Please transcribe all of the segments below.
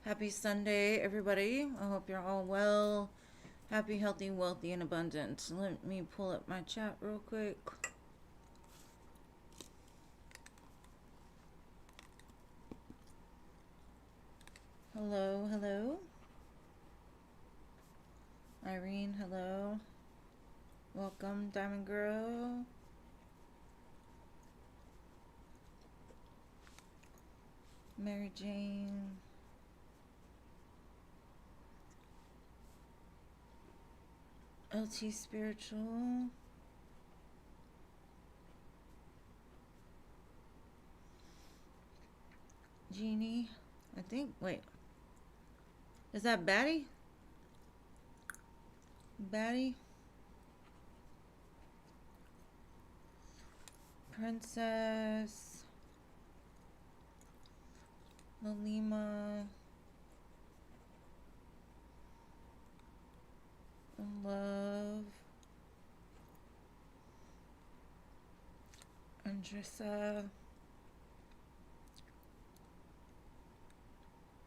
Happy Sunday, everybody. I hope you're all well. Happy, healthy, wealthy, and abundant. Let me pull up my chat real quick. Hello, hello. Irene, hello. Welcome, Diamond Girl. Mary Jane. LT Spiritual. Jeannie. I think, wait. Is that Batty? Batty? Princess. Lolima. Love. Andressa.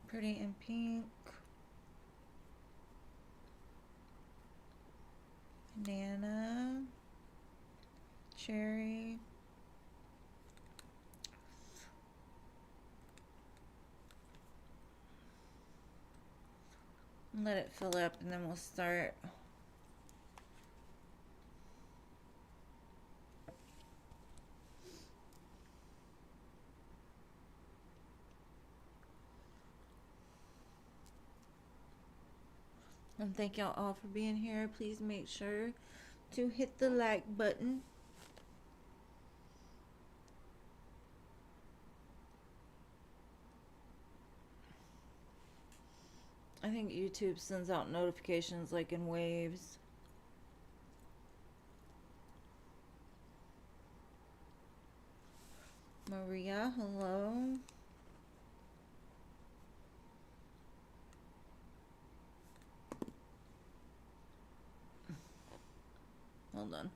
Pretty in Pink. Nana. Cherry. Let it fill up and then we'll start. And thank y'all all for being here. Please make sure to hit the like button. I think YouTube sends out notifications like in waves. Maria, hello. Hold on.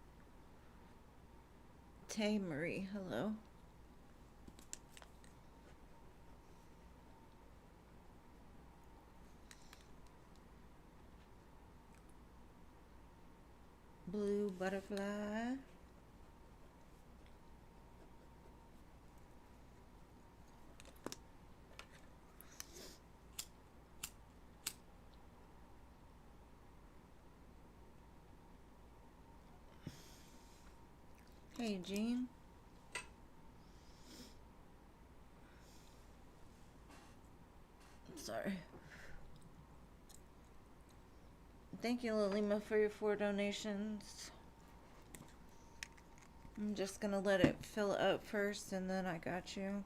Tay Marie, hello. Blue butterfly. Hey, Jean. Sorry. Thank you, Lilima, for your 4 donations. I'm just gonna let it fill up first and then I got you.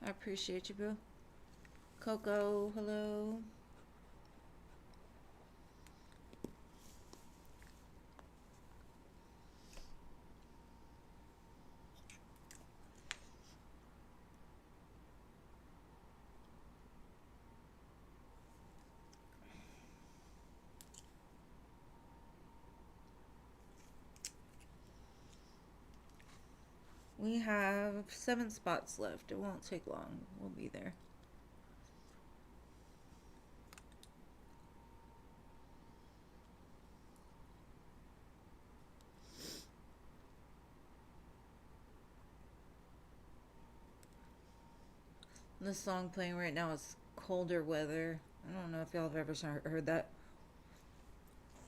I appreciate you, boo. Coco, hello. We have 7 spots left. It won't take long. We'll be there. The song playing right now is Colder Weather. I don't know if y'all have ever heard that.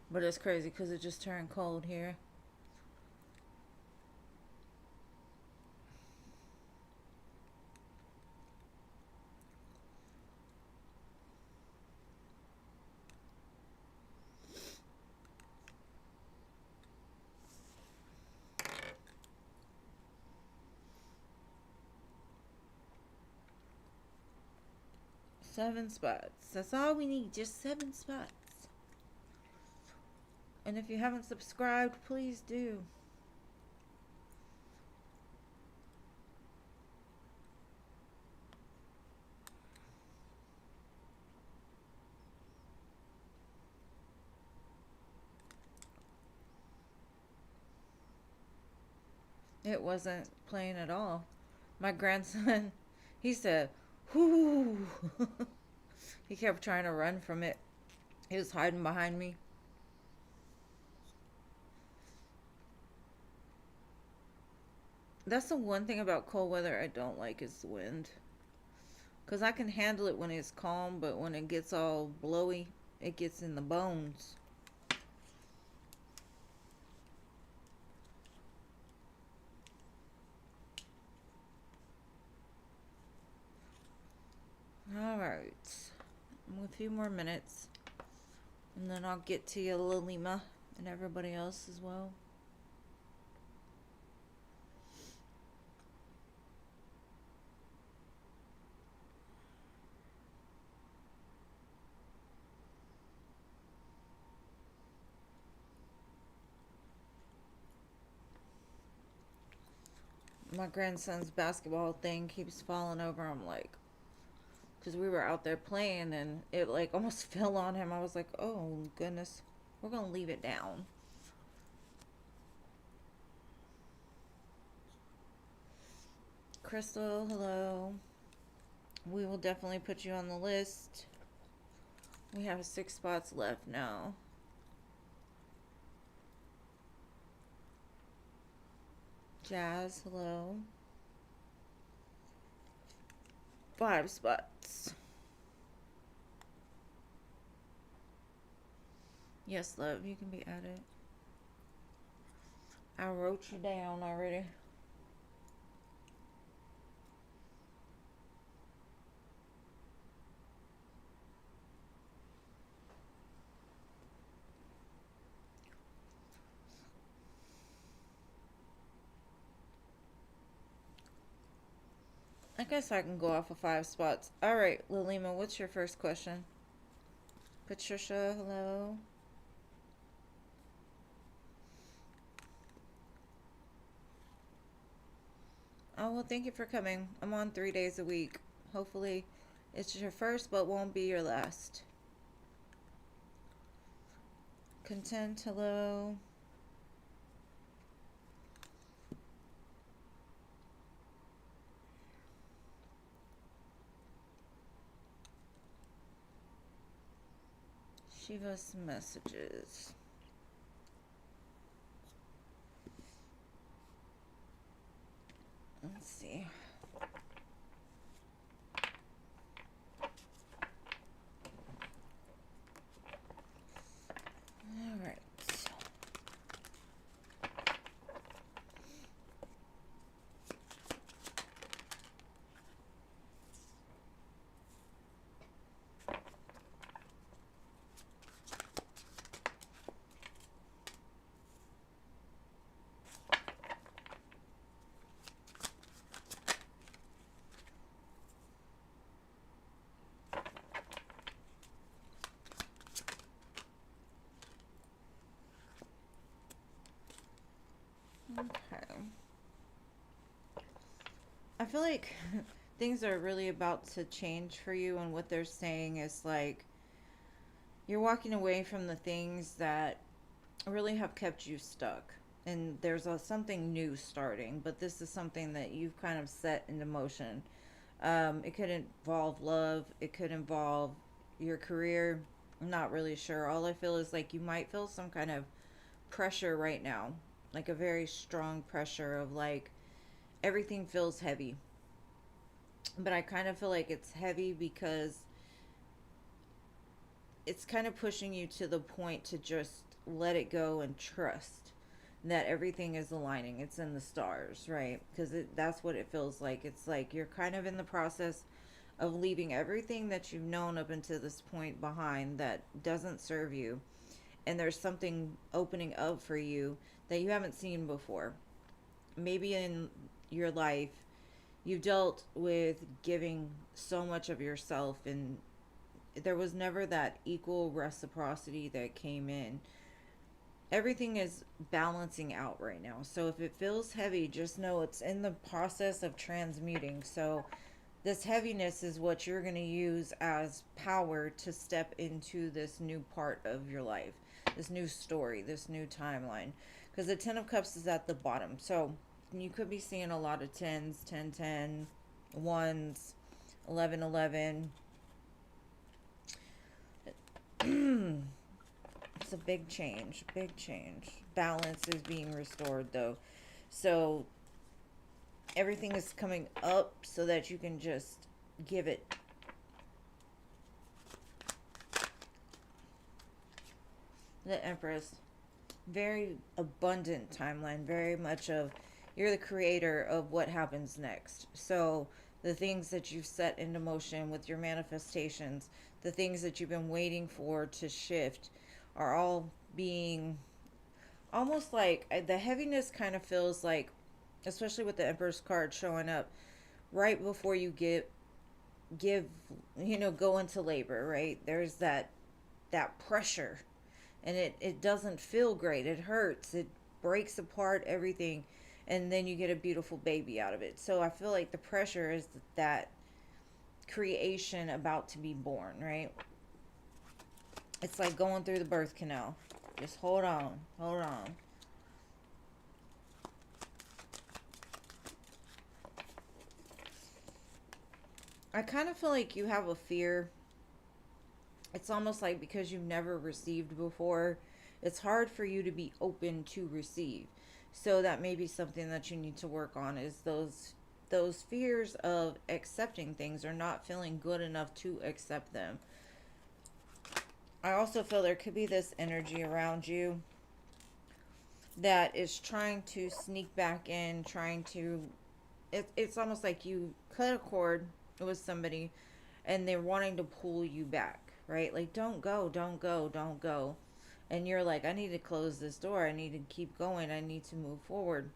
But it's crazy because it just turned cold here. Seven spots. That's all we need. Just 7 spots. And if you haven't subscribed, please do. It wasn't playing at all. My grandson, he said, whoo. He kept trying to run from it. He was hiding behind me. That's the one thing about cold weather I don't like is the wind. Because I can handle it when it's calm, but when it gets all blowy, it gets in the bones. Alright. A few more minutes. And then I'll get to you, Lilima, and everybody else as well. My grandson's basketball thing keeps falling over. I'm like, because we were out there playing and it like almost fell on him. I was like, oh goodness, we're gonna leave it down. Crystal, hello. We will definitely put you on the list. We have 6 spots left now. Jazz, hello. 5 spots. Yes, love, you can be added. I wrote you down already. I guess I can go off of 5 spots. Alright, Lilima, what's your first question? Patricia, hello. Oh, well, thank you for coming. I'm on 3 days a week. Hopefully, it's your first, but won't be your last. Content, hello. Shiva's messages. Let's see. All right. Okay. I feel like things are really about to change for you, and what they're saying is like you're walking away from the things that really have kept you stuck. And there's something new starting, but this is something that you've kind of set into motion. It could involve love, it could involve your career. I'm not really sure. All I feel is like you might feel some kind of pressure right now, like a very strong pressure of like everything feels heavy. But I kind of feel like it's heavy because it's kind of pushing you to the point to just let it go and trust that everything is aligning. It's in the stars, right? Because that's what it feels like. It's like you're kind of in the process of leaving everything that you've known up until this point behind that doesn't serve you. And there's something opening up for you that you haven't seen before. Maybe in your life, you've dealt with giving so much of yourself, and there was never that equal reciprocity that came in. Everything is balancing out right now. So if it feels heavy, just know it's in the process of transmuting. So this heaviness is what you're going to use as power to step into this new part of your life, this new story, this new timeline. Because the 10 of Cups is at the bottom. So you could be seeing a lot of tens, 10, 10, ones, 11, 11. It's a big change, big change. Balance is being restored though. So everything is coming up so that you can just give it. The Empress, very abundant timeline, very much of you're the creator of what happens next. So the things that you've set into motion with your manifestations, the things that you've been waiting for to shift are all being almost like the heaviness kind of feels like, especially with the Emperor's card showing up right before you give go into labor, right? There's that pressure, and it doesn't feel great. It hurts. It breaks apart everything, and then you get a beautiful baby out of it. So I feel like the pressure is that creation about to be born, right? It's like going through the birth canal. Just hold on, hold on. I kind of feel like you have a fear. It's almost like because you've never received before, it's hard for you to be open to receive. So that may be something that you need to work on, is those fears of accepting things or not feeling good enough to accept them. I also feel there could be this energy around you that is trying to sneak back in, trying to it's almost like you cut a cord with somebody and they're wanting to pull you back, right? Like, don't go, don't go, don't go. And you're like, I need to close this door. I need to keep going. I need to move forward.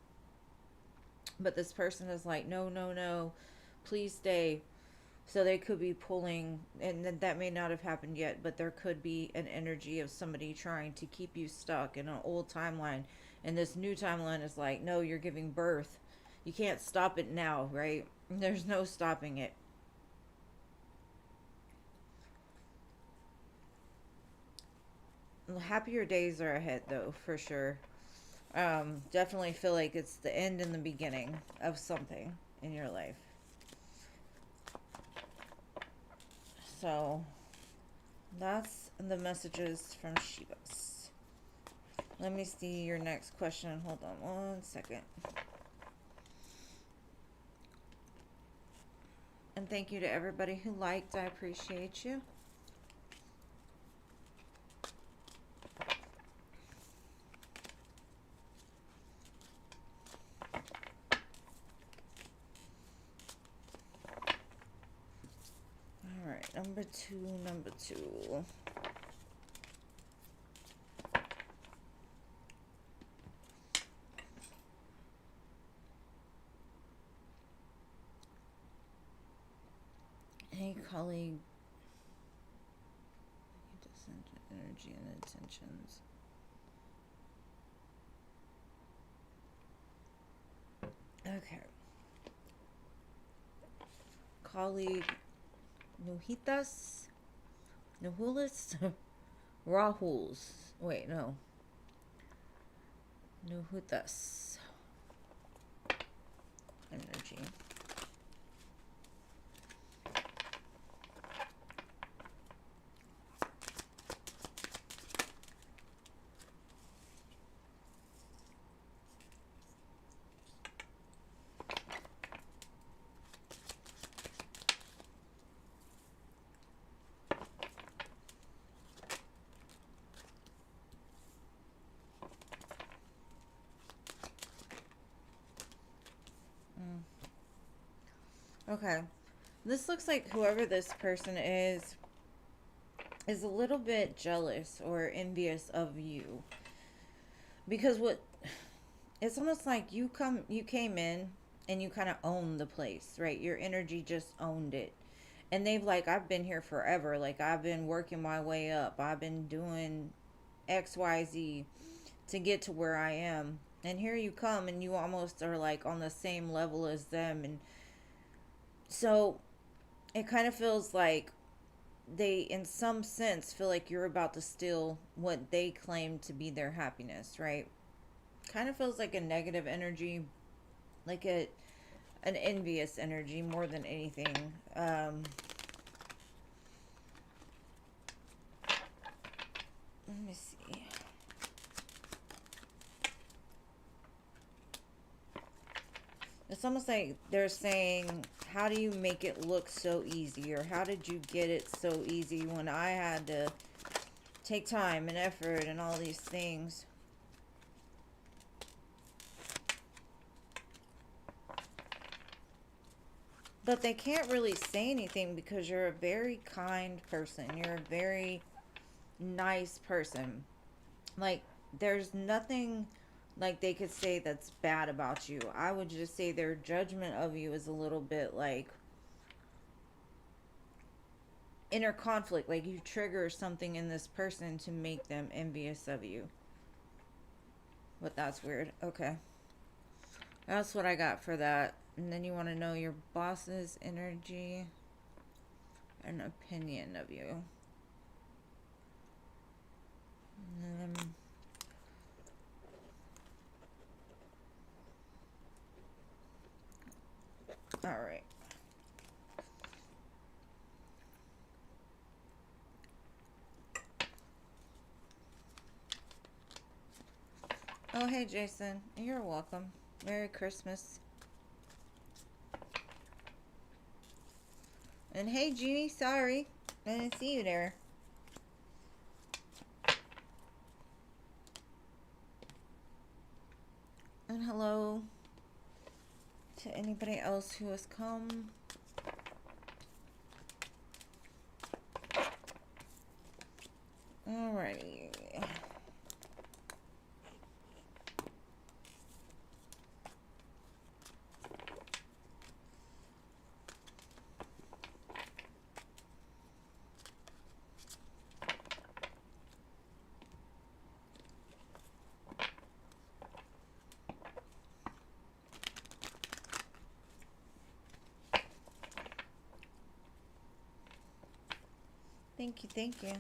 But this person is like, no, no, no, please stay. So they could be pulling, and that may not have happened yet, but there could be an energy of somebody trying to keep you stuck in an old timeline. And this new timeline is like, no, you're giving birth. You can't stop it now, right? There's no stopping it. Happier days are ahead, though, for sure. Definitely feel like it's the end and the beginning of something in your life. So that's the messages from Shivas. Let me see your next question. Hold on one second. And thank you to everybody who liked. I appreciate you. All right, number two. Hey, colleague. Energy and intentions. Okay. Colleague Nuhitas. Nuhulis. Rahuls. Wait, no. Nuhutas. Energy. Okay. This looks like whoever this person is a little bit jealous or envious of you. Because what it's almost like you came in and you kind of owned the place, right? Your energy just owned it. And they've like, I've been here forever. Like, I've been working my way up. I've been doing XYZ to get to where I am. And here you come and you almost are like on the same level as them. And so it kind of feels like they, in some sense, feel like you're about to steal what they claim to be their happiness, right? Kind of feels like a negative energy. like an envious energy more than anything. Let me see. It's almost like they're saying, how do you make it look so easy? Or how did you get it so easy when I had to take time and effort and all these things? But they can't really say anything because you're a very kind person. You're a very nice person. Like, there's nothing like they could say that's bad about you. I would just say their judgment of you is a little bit like inner conflict. Like, you trigger something in this person to make them envious of you. But that's weird. Okay. That's what I got for that. And then you want to know your boss's energy and opinion of you. And then all right. Oh, hey, Jason. You're welcome. Merry Christmas. And hey, Jeannie. Sorry. I didn't see you there. And hello to anybody else who has come. Alrighty. Thank you, thank you.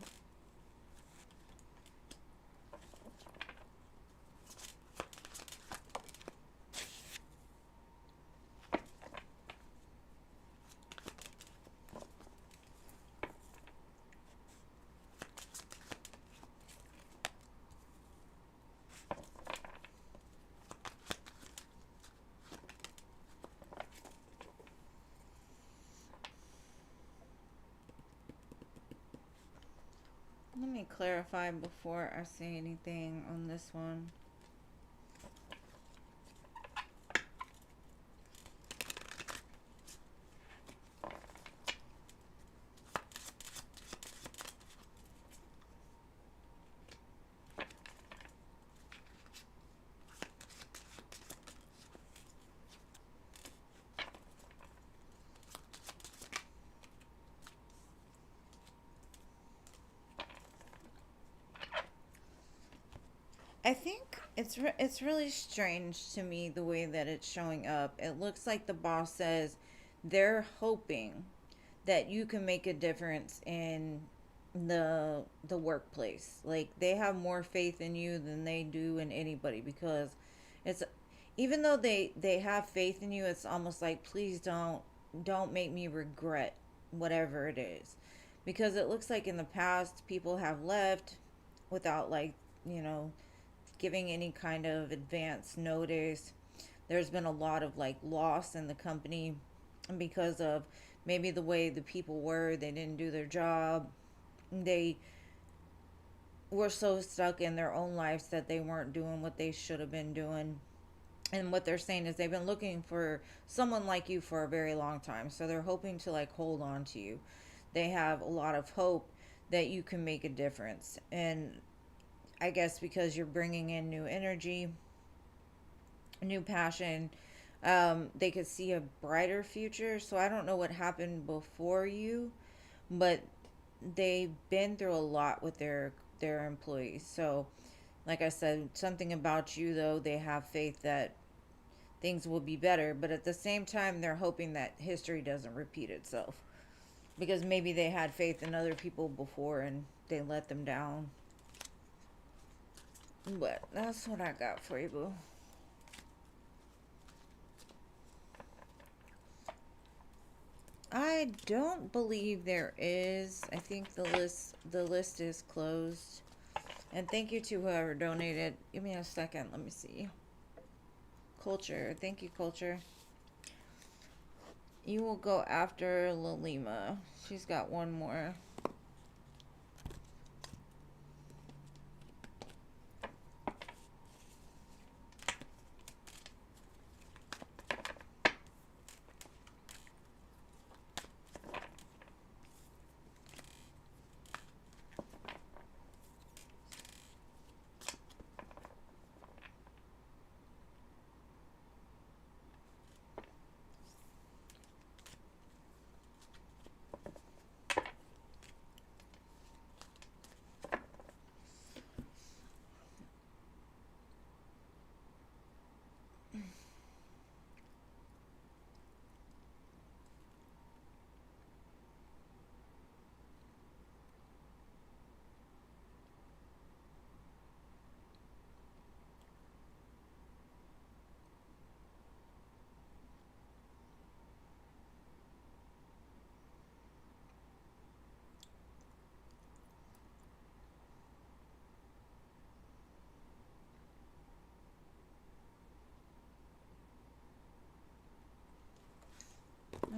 Let me clarify before I say anything on this one. I think it's really strange to me the way that it's showing up. It looks like the boss says they're hoping that you can make a difference in the workplace. Like, they have more faith in you than they do in anybody, because it's, even though they have faith in you, it's almost like, please don't make me regret whatever it is. Because it looks like in the past people have left without, like, you know, giving any kind of advance notice. There's been a lot of like loss in the company because of maybe the way the people were, they didn't do their job. They were so stuck in their own lives that they weren't doing what they should have been doing. And what they're saying is they've been looking for someone like you for a very long time. So they're hoping to like hold on to you. They have a lot of hope that you can make a difference. And I guess because you're bringing in new energy, new passion, they could see a brighter future. So I don't know what happened before you, but they've been through a lot with their employees. So, like I said, something about you though, they have faith that things will be better, but at the same time, they're hoping that history doesn't repeat itself, because maybe they had faith in other people before and they let them down. But that's what I got for you, boo. I don't believe there is. I think the list is closed. And thank you to whoever donated. Give me a second. Let me see. Culture. Thank you, Culture. You will go after Lalima. She's got one more.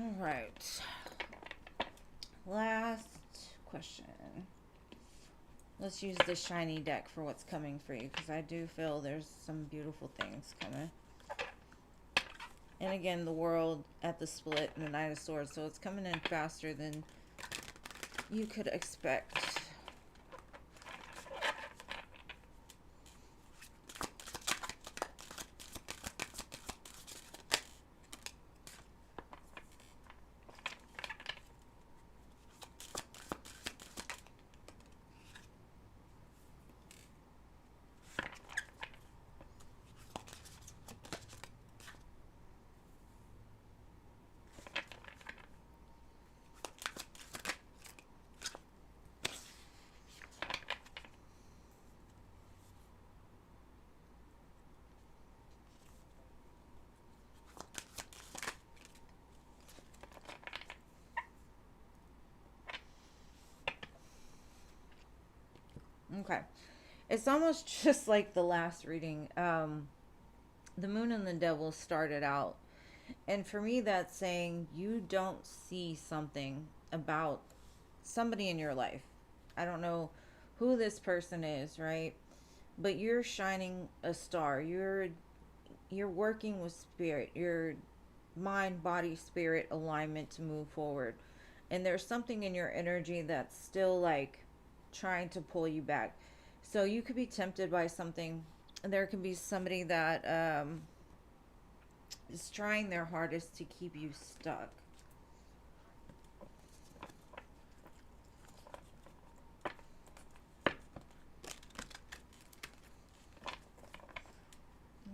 All right. Last question. Let's use the shiny deck for what's coming for you, because I do feel there's some beautiful things coming. And again, the world at the split and the Knight of Swords, so it's coming in faster than you could expect. Okay. It's almost just like the last reading. The Moon and the Devil started out. And for me, that's saying you don't see something about somebody in your life. I don't know who this person is, right? But you're shining a star. You're working with spirit. Your mind, body, spirit alignment to move forward. And there's something in your energy that's still like trying to pull you back. So you could be tempted by something. There can be somebody that is trying their hardest to keep you stuck.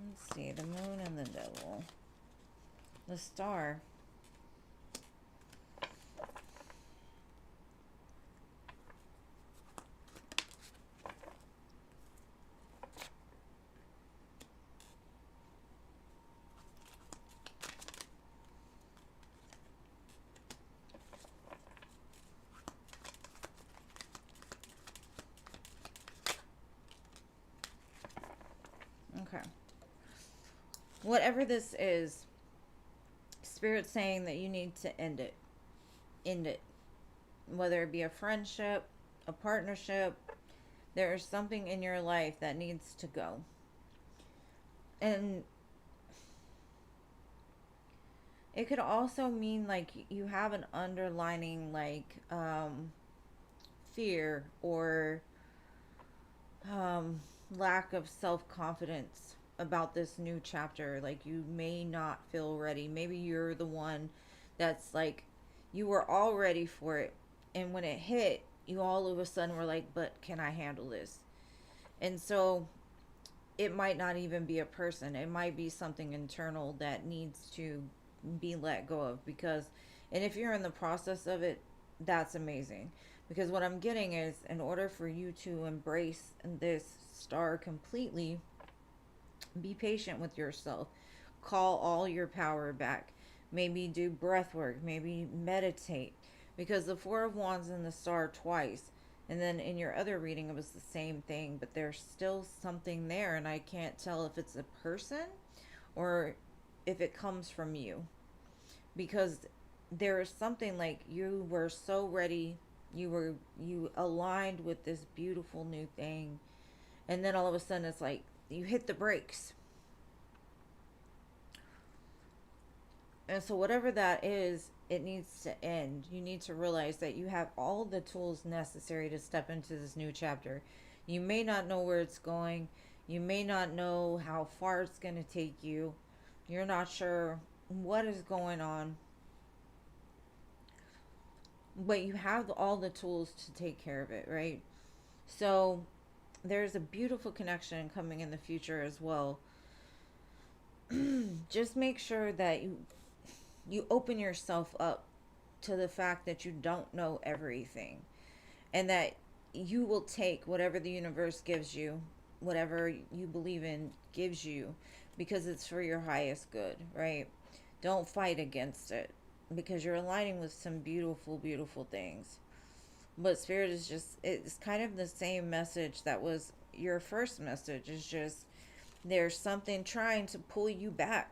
Let's see, the Moon and the Devil. The Star. Okay. Whatever this is, Spirit's saying that you need to end it. End it. Whether it be a friendship, a partnership, there is something in your life that needs to go. And it could also mean like you have an underlining like fear or um, lack of self confidence about this new chapter. Like you may not feel ready. Maybe you're the one that's like, you were all ready for it. And when it hit, you all of a sudden were like, but can I handle this? And so it might not even be a person, it might be something internal that needs to be let go of. Because, and if you're in the process of it, that's amazing. Because what I'm getting is, in order for you to embrace this star completely, be patient with yourself. Call all your power back. maybe do breath work, maybe meditate, because the Four of Wands in the star twice, and then in your other reading it was the same thing, but there's still something there, and I can't tell if it's a person or if it comes from you, because there is something like you were so ready, you aligned with this beautiful new thing, and then all of a sudden it's like you hit the brakes. And so whatever that is, it needs to end. You need to realize that you have all the tools necessary to step into this new chapter. You may not know where it's going, you may not know how far it's going to take you, you're not sure what is going on, but you have all the tools to take care of it, right? So there's a beautiful connection coming in the future as well. Just make sure that you open yourself up to the fact that you don't know everything, and that you will take whatever the universe gives you, whatever you believe in gives you, because it's for your highest good, right? Don't fight against it, because you're aligning with some beautiful, beautiful things. But Spirit is just, it's kind of the same message that was your first message. It's just there's something trying to pull you back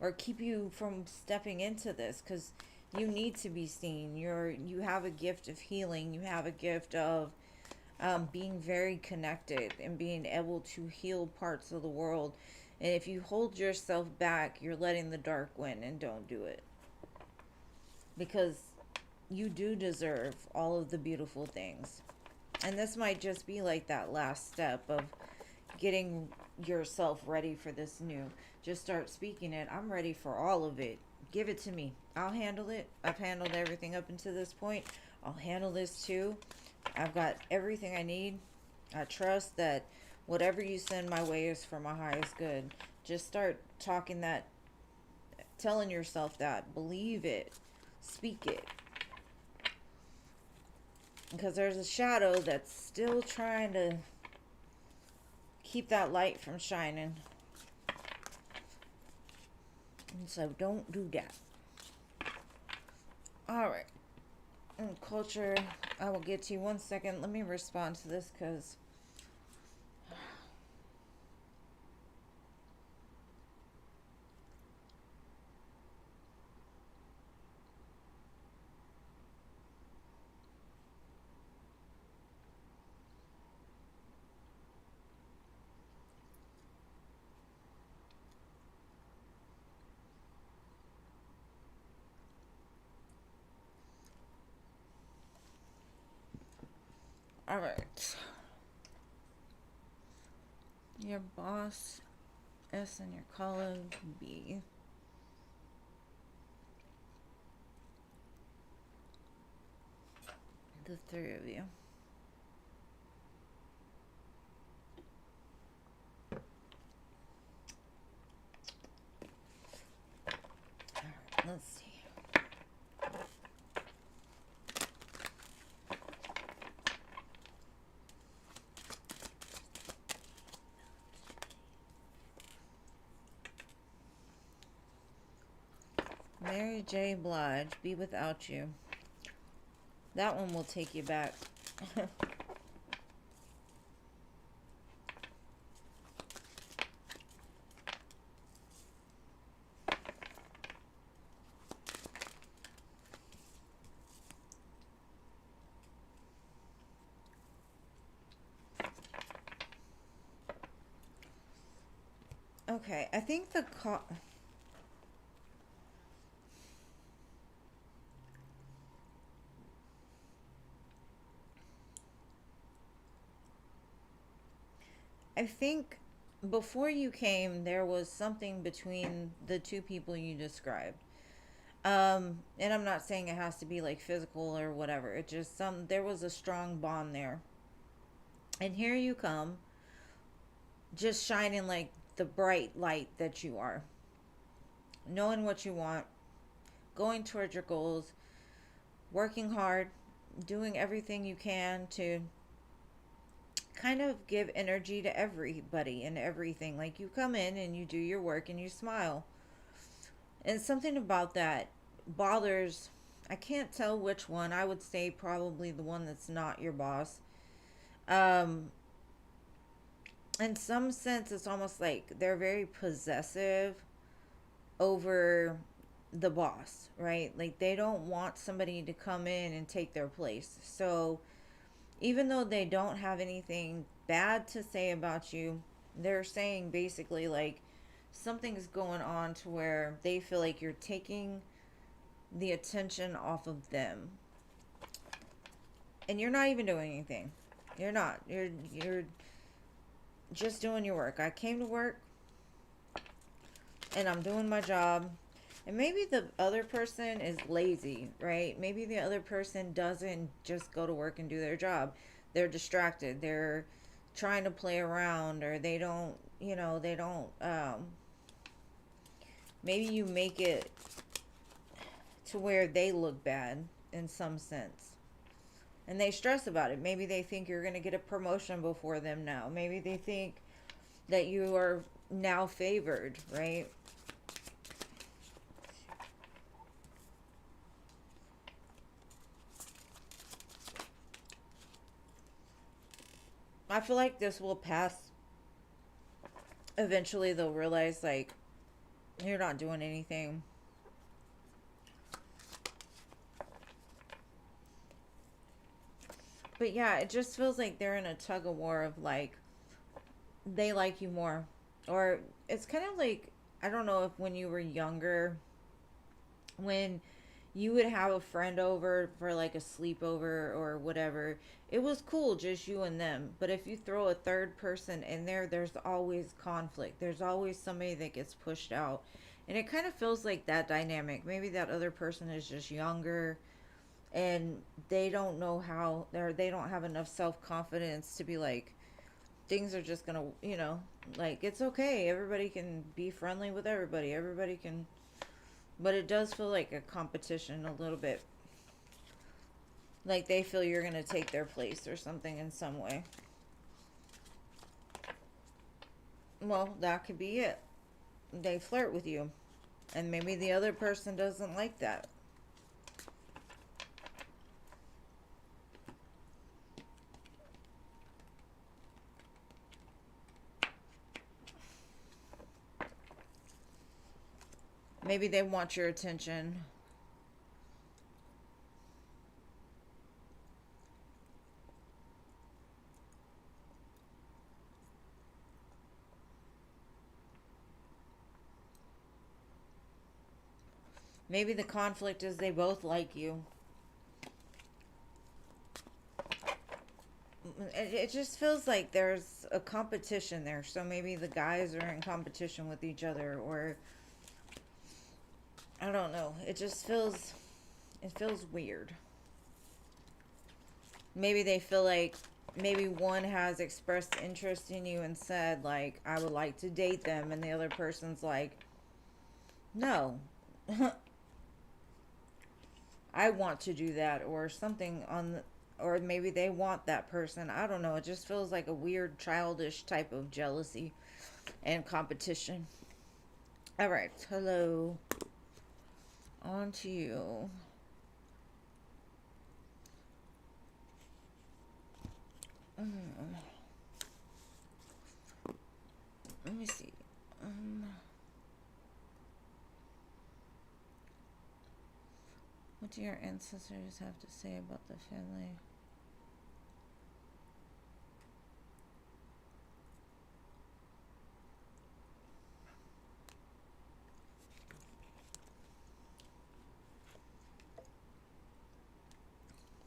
or keep you from stepping into this, because you need to be seen. You have a gift of healing. You have a gift of being very connected and being able to heal parts of the world. And if you hold yourself back, you're letting the dark win, and don't do it, because you do deserve all of the beautiful things. And this might just be like that last step of getting yourself ready for this new. Just start speaking it. I'm ready for all of it. Give it to me. I'll handle it. I've handled everything up until this point. I'll handle this too. I've got everything I need. I trust that whatever you send my way is for my highest good. Just start talking that, telling yourself that. Believe it. Speak it. Because there's a shadow that's still trying to keep that light from shining. And so don't do that. Alright. And culture, I will get to you 1 second. Let me respond to this, because alright. Your boss, S, and your colleague, B. The three of you. Alright, let's see. Mary J. Blige, Be Without You. That one will take you back. Okay, I think the I think before you came, there was something between the two people you described. And I'm not saying it has to be like physical or whatever. It just there was a strong bond there. And here you come, just shining like the bright light that you are. Knowing what you want, going towards your goals, working hard, doing everything you can to kind of give energy to everybody and everything. Like, you come in and you do your work and you smile. And something about that bothers, I can't tell which one. I would say probably the one that's not your boss. Um, in some sense, it's almost like they're very possessive over the boss, right? Like they don't want somebody to come in and take their place. So even though they don't have anything bad to say about you, they're saying basically like something's going on to where they feel like you're taking the attention off of them. And you're not even doing anything. You're not. You're just doing your work. I came to work and I'm doing my job. And maybe the other person is lazy, right? Maybe the other person doesn't just go to work and do their job. They're distracted. They're trying to play around, or they don't, they don't maybe you make it to where they look bad in some sense. And they stress about it. Maybe they think you're going to get a promotion before them now. Maybe they think that you are now favored, right? I feel like this will pass. Eventually, they'll realize, like, you're not doing anything. But yeah, it just feels like they're in a tug of war of, like, they like you more. Or it's kind of like, I don't know if when you were younger, when you would have a friend over for like a sleepover or whatever, it was cool, just you and them. But if you throw a third person in there, there's always conflict. There's always somebody that gets pushed out. And it kind of feels like that dynamic. Maybe that other person is just younger and they don't know how, or they don't have enough self confidence to be like, things are just gonna, like it's okay. Everybody can be friendly with everybody. Everybody can, but it does feel like a competition a little bit. Like they feel you're gonna take their place or something in some way. Well, that could be it. They flirt with you, and maybe the other person doesn't like that. Maybe they want your attention. Maybe the conflict is they both like you. It just feels like there's a competition there. So maybe the guys are in competition with each other, or I don't know. It feels weird. Maybe they feel like maybe one has expressed interest in you and said like I would like to date them, and the other person's like no. I want to do that, or something on the, or maybe they want that person. I don't know. It just feels like a weird childish type of jealousy and competition. All right, hello. On to you. Mm, let me see. What do your ancestors have to say about the family?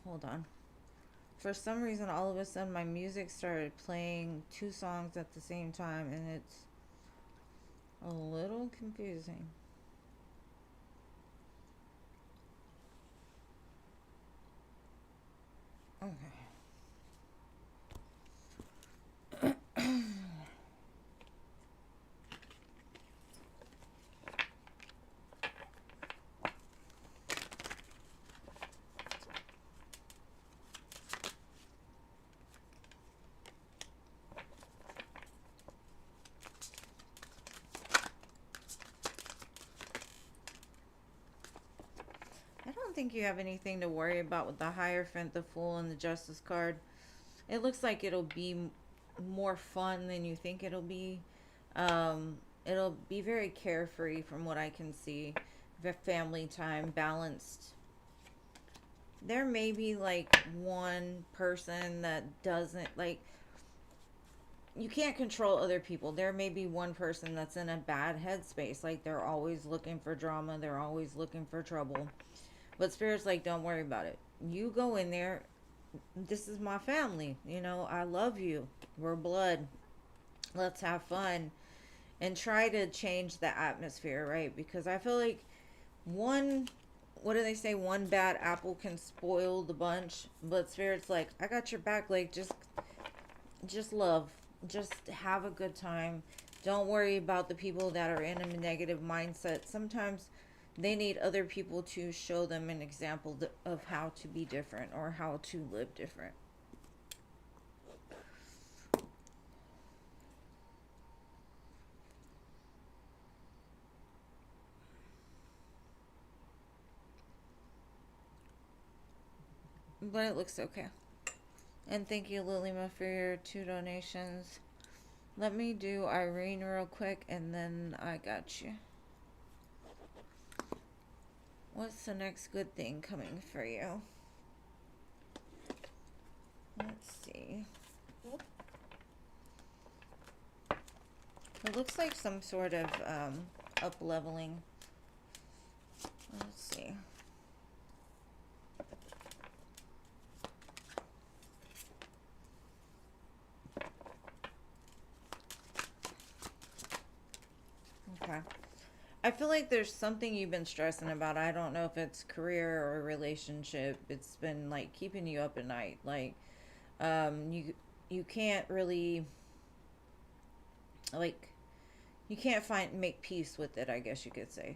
Hold on. For some reason, all of a sudden, my music started playing two songs at the same time, and it's a little confusing. Okay. don't think you have anything to worry about with the Hierophant, the Fool, and the Justice card. It looks like it'll be more fun than you think it'll be. It'll be very carefree from what I can see. Family time, balanced. There may be like one person that doesn't like, you can't control other people. There may be one person that's in a bad headspace. Like they're always looking for drama. They're always looking for trouble. But Spirit's like, don't worry about it. You go in there. This is my family. You know, I love you. We're blood. Let's have fun. And try to change the atmosphere, right? Because I feel like one, what do they say? One bad apple can spoil the bunch. But Spirit's like, I got your back. Like, just love. Just have a good time. Don't worry about the people that are in a negative mindset. Sometimes they need other people to show them an example of how to be different or how to live different. But it looks okay. And thank you, Lilima, for your 2 donations. Let me do Irene real quick, and then I got you. What's the next good thing coming for you? Let's see. It looks like some sort of up-leveling. Let's see. Okay. I feel like there's something you've been stressing about. I don't know if it's career or relationship. It's been like keeping you up at night. Like, you can't really, like, you can't make peace with it, I guess you could say.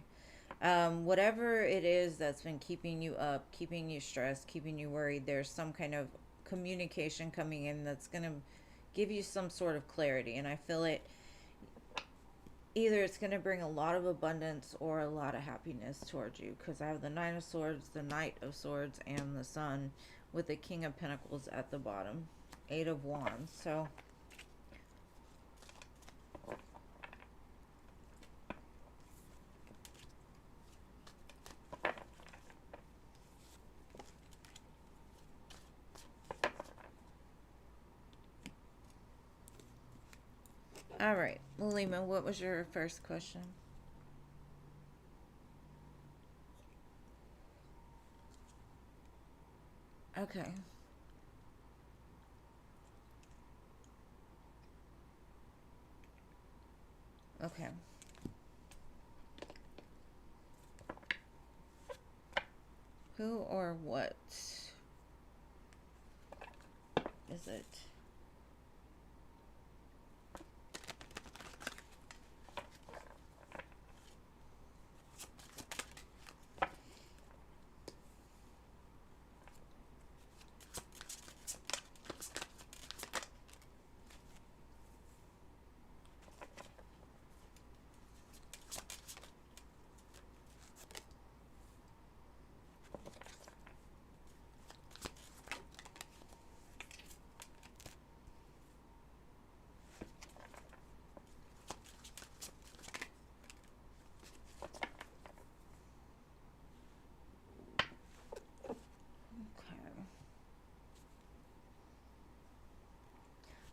Whatever it is that's been keeping you up, keeping you stressed, keeping you worried, there's some kind of communication coming in that's gonna give you some sort of clarity. And I feel it, either it's going to bring a lot of abundance or a lot of happiness towards you, because I have the Nine of Swords, the Knight of Swords, and the Sun with the King of Pentacles at the bottom. 8 of Wands. So all right, Lima, what was your first question? Okay. Okay. Who or what is it?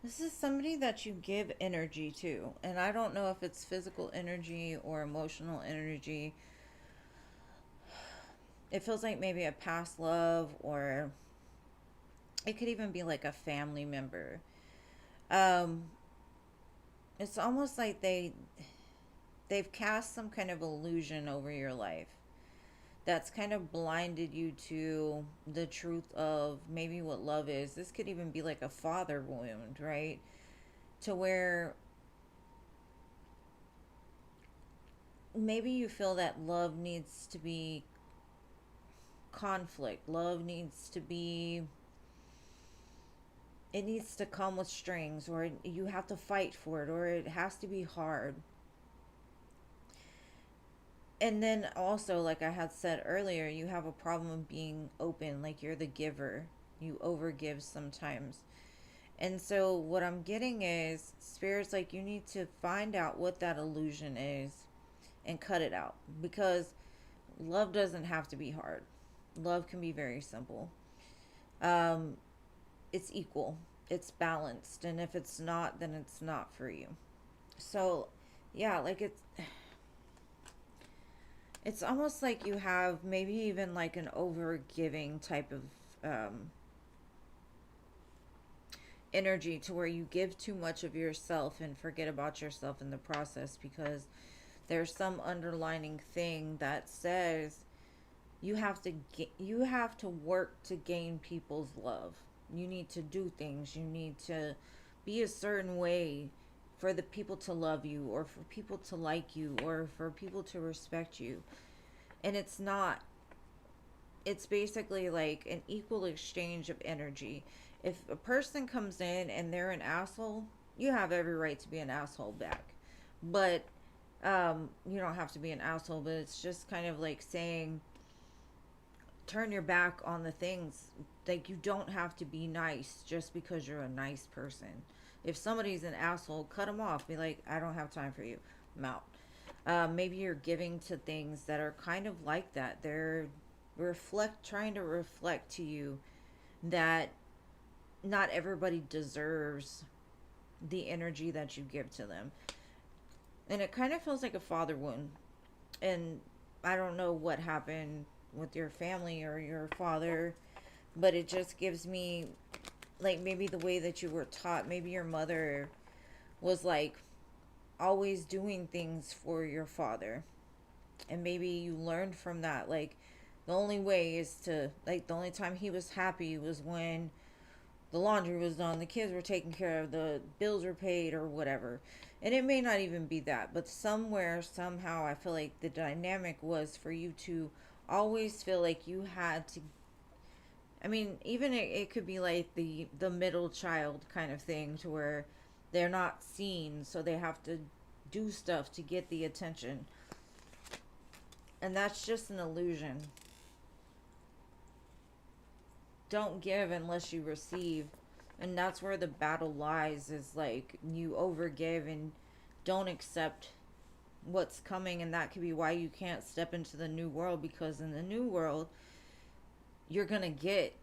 This is somebody that you give energy to, and I don't know if it's physical energy or emotional energy. It feels like maybe a past love, or it could even be like a family member. Um, it's almost like they've cast some kind of illusion over your life that's kind of blinded you to the truth of maybe what love is. This could even be like a father wound, right? To where maybe you feel that love needs to be conflict. Love needs to be, it needs to come with strings, or you have to fight for it, or it has to be hard. And then also, like I had said earlier, you have a problem of being open, like you're the giver. You overgive sometimes. And so what I'm getting is spirits like you need to find out what that illusion is and cut it out, because love doesn't have to be hard. Love can be very simple. Um it's equal. It's balanced, and if it's not, then it's not for you. So, yeah, like it's almost like you have maybe even like an over giving type of um energy, to where you give too much of yourself and forget about yourself in the process, because there's some underlining thing that says you have to work to gain people's love. You need to do things. You need to be a certain way for the people to love you, or for people to like you, or for people to respect you. And it's not, it's basically like an equal exchange of energy. If a person comes in and they're an asshole, you have every right to be an asshole back. But you don't have to be an asshole, but it's just kind of like saying turn your back on the things. Like, you don't have to be nice just because you're a nice person. If somebody's an asshole, cut them off. Be like, I don't have time for you. I'm out. Maybe you're giving to things that are kind of like that. They're trying to reflect to you that not everybody deserves the energy that you give to them. And it kind of feels like a father wound. And I don't know what happened with your family or your father, but it just gives me like maybe the way that you were taught. Maybe your mother was like always doing things for your father, and maybe you learned from that, like the only way is to, like, the only time he was happy was when the laundry was done, the kids were taken care of, the bills were paid, or whatever. And it may not even be that, but somewhere, somehow, I feel like the dynamic was for you to always feel like you had to. I mean, even it could be like the middle child kind of thing, to where they're not seen, so they have to do stuff to get the attention. And that's just an illusion. Don't give unless you receive. And that's where the battle lies, is like you overgive and don't accept what's coming. And that could be why you can't step into the new world, because in the new world you're gonna get,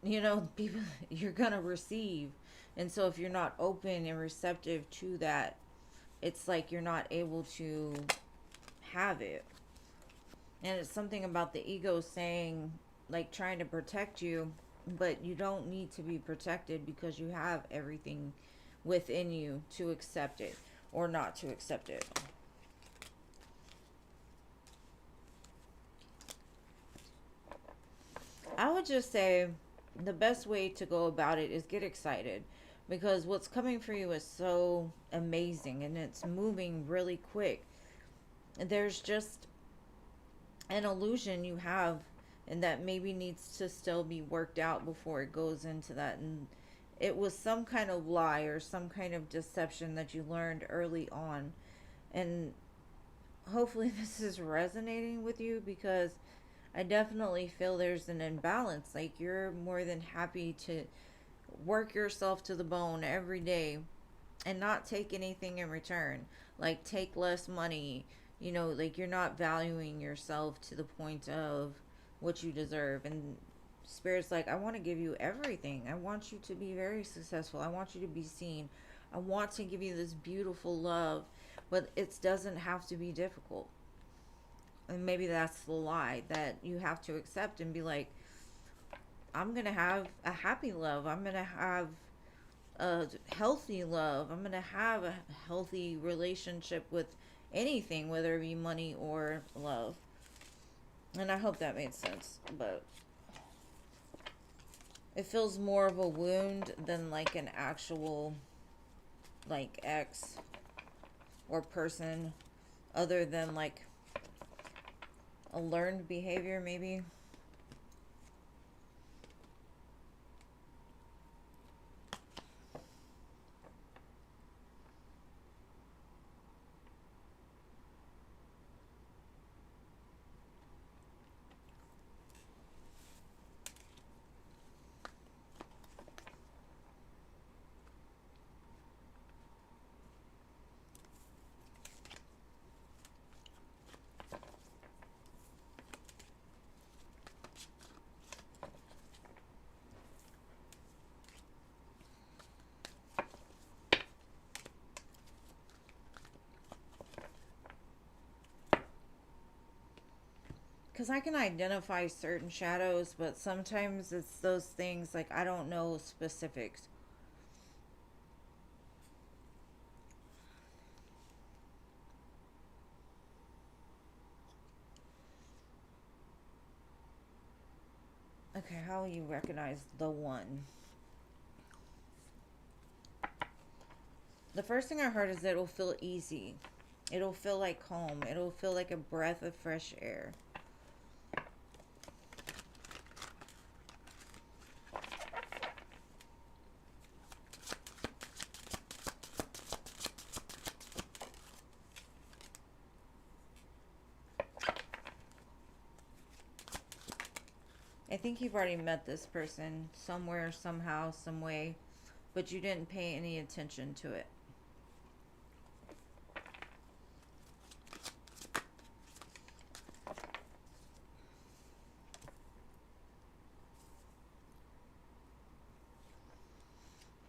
people, you're gonna receive. And so if you're not open and receptive to that, it's like you're not able to have it. And it's something about the ego saying, like, trying to protect you, but you don't need to be protected, because you have everything within you to accept it or not to accept it. I would just say the best way to go about it is get excited, because what's coming for you is so amazing and it's moving really quick. There's just an illusion you have, and that maybe needs to still be worked out before it goes into that. And it was some kind of lie or some kind of deception that you learned early on. And hopefully this is resonating with you, because I definitely feel there's an imbalance. Like, you're more than happy to work yourself to the bone every day and not take anything in return. Like, take less money, like you're not valuing yourself to the point of what you deserve. And Spirit's like, I want to give you everything. I want you to be very successful. I want you to be seen. I want to give you this beautiful love, but it doesn't have to be difficult. And maybe that's the lie that you have to accept and be like, I'm going to have a happy love. I'm going to have a healthy love. I'm going to have a healthy relationship with anything, whether it be money or love. And I hope that made sense. But it feels more of a wound than like an actual, like, ex or person, other than like a learned behavior, maybe. because I can identify certain shadows, but sometimes it's those things like I don't know specifics. Okay, how will you recognize the one? The first thing I heard is that it'll feel easy. It'll feel like home. It'll feel like a breath of fresh air. I think you've already met this person somewhere, somehow, some way, but you didn't pay any attention to it.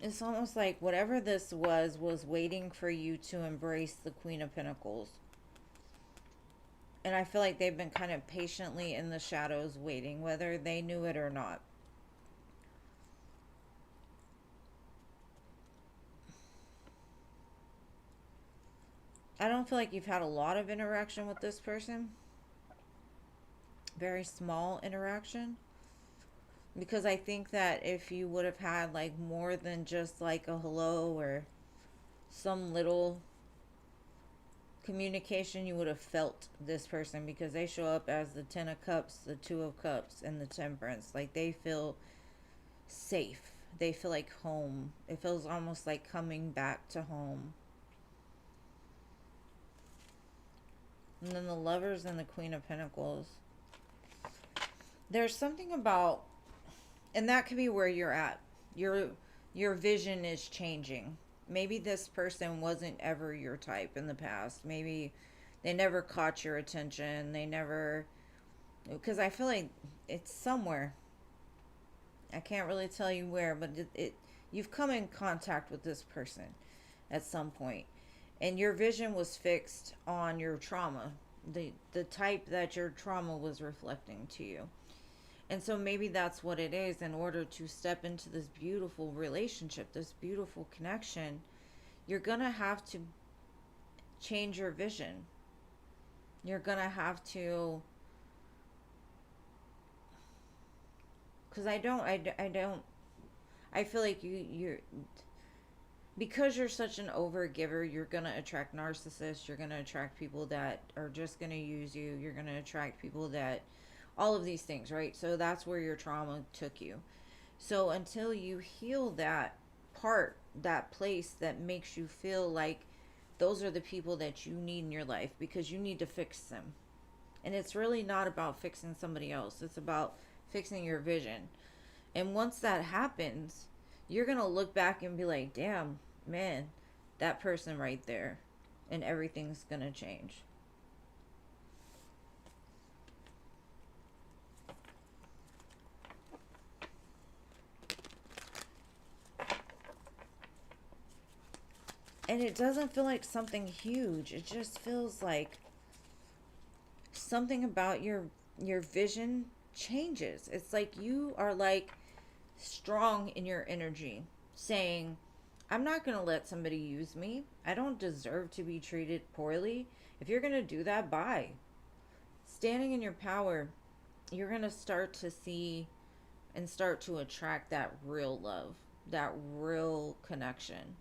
It's almost like whatever this was waiting for you to embrace the Queen of Pentacles. And I feel like they've been kind of patiently in the shadows waiting, whether they knew it or not. I don't feel like you've had a lot of interaction with this person. Very small interaction. Because I think that if you would have had like more than just like a hello or some little communication, you would have felt this person, because they show up as the 10 of cups, the 2 of cups, and the temperance. Like they feel safe. They feel like home. It feels almost like coming back to home. And then the Lovers and the Queen of Pentacles. There's something about, and that could be where you're at. Your vision is changing. Maybe this person wasn't ever your type in the past. Maybe they never caught your attention. They never, because I feel like it's somewhere. I can't really tell you where, but you've come in contact with this person at some point, and your vision was fixed on your trauma, the type that your trauma was reflecting to you. And so maybe that's what it is. In order to step into this beautiful relationship, this beautiful connection, you're going to have to change your vision. You're going to have to, because I feel like you're, because you're such an over giver, you're going to attract narcissists. You're going to attract people that are just going to use you. You're going to attract people that, all of these things, right? So that's where your trauma took you. So until you heal that part, that place that makes you feel like those are the people that you need in your life, because you need to fix them. And it's really not about fixing somebody else. It's about fixing your vision. And once that happens, you're going to look back and be like, damn, man, that person right there. And everything's going to change. And it doesn't feel like something huge. It just feels like something about your vision changes. It's like you are like strong in your energy, saying, I'm not going to let somebody use me. I don't deserve to be treated poorly. If you're going to do that, bye. Standing in your power, you're going to start to see and start to attract that real love, that real connection.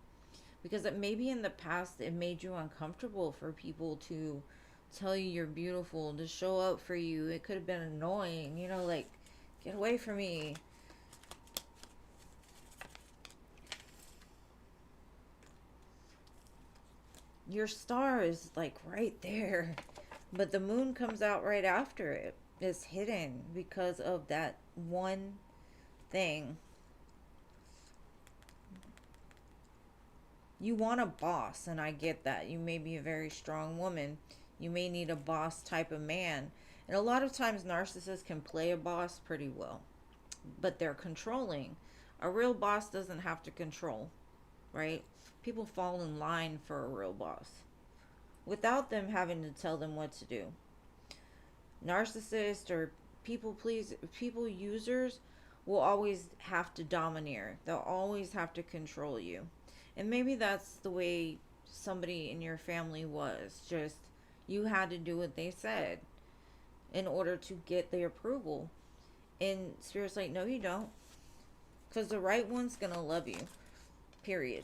Because it maybe in the past it made you uncomfortable for people to tell you you're beautiful, to show up for you. It could have been annoying, you know, like, get away from me. Your star is like right there, but the moon comes out right after it. It's hidden because of that one thing. You want a boss, and I get that. You may be a very strong woman. You may need a boss type of man. And a lot of times narcissists can play a boss pretty well, but they're controlling. A real boss doesn't have to control, right? People fall in line for a real boss without them having to tell them what to do. Narcissists or people users will always have to domineer. They'll always have to control you. And maybe that's the way somebody in your family was. Just you had to do what they said in order to get their approval. And Spirit's like, no, you don't. Because the right one's going to love you. Period.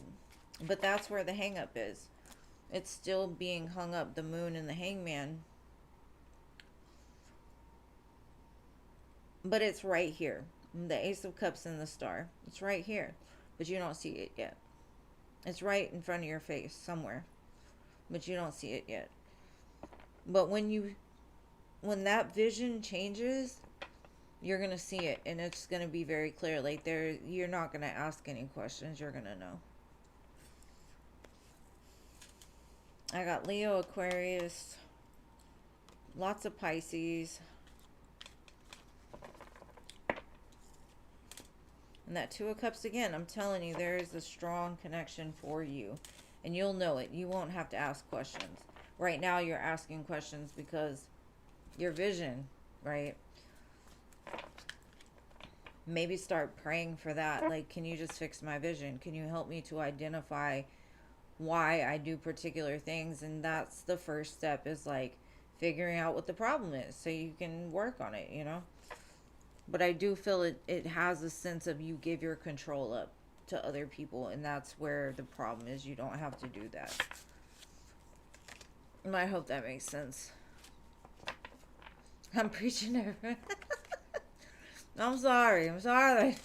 But that's where the hang up is. It's still being hung up. The moon and the hangman. But it's right here. The Ace of Cups and the Star. It's right here. But you don't see it yet. It's right in front of your face somewhere. But you don't see it yet. But when that vision changes, you're going to see it. And it's going to be very clear. Like you're not going to ask any questions. You're going to know. I got Leo, Aquarius. Lots of Pisces. And that Two of Cups again, I'm telling you, there is a strong connection for you. And you'll know it. You won't have to ask questions. Right now, you're asking questions because your vision, right? Maybe start praying for that. Like, can you just fix my vision? Can you help me to identify why I do particular things? And that's the first step, is like figuring out what the problem is so you can work on it, you know? But I do feel it has a sense of you give your control up to other people. And that's where the problem is. You don't have to do that. And I hope that makes sense. I'm preaching there. I'm sorry.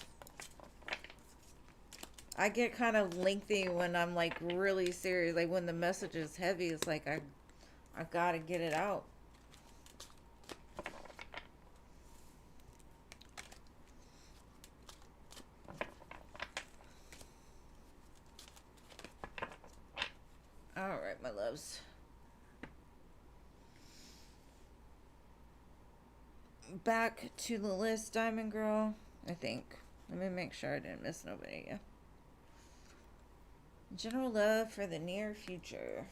I get kind of lengthy when I'm like really serious. Like when the message is heavy, it's like I gotta get it out. Alright, my loves. Back to the list, Diamond Girl. I think. Let me make sure I didn't miss nobody. Yeah. General love for the near future.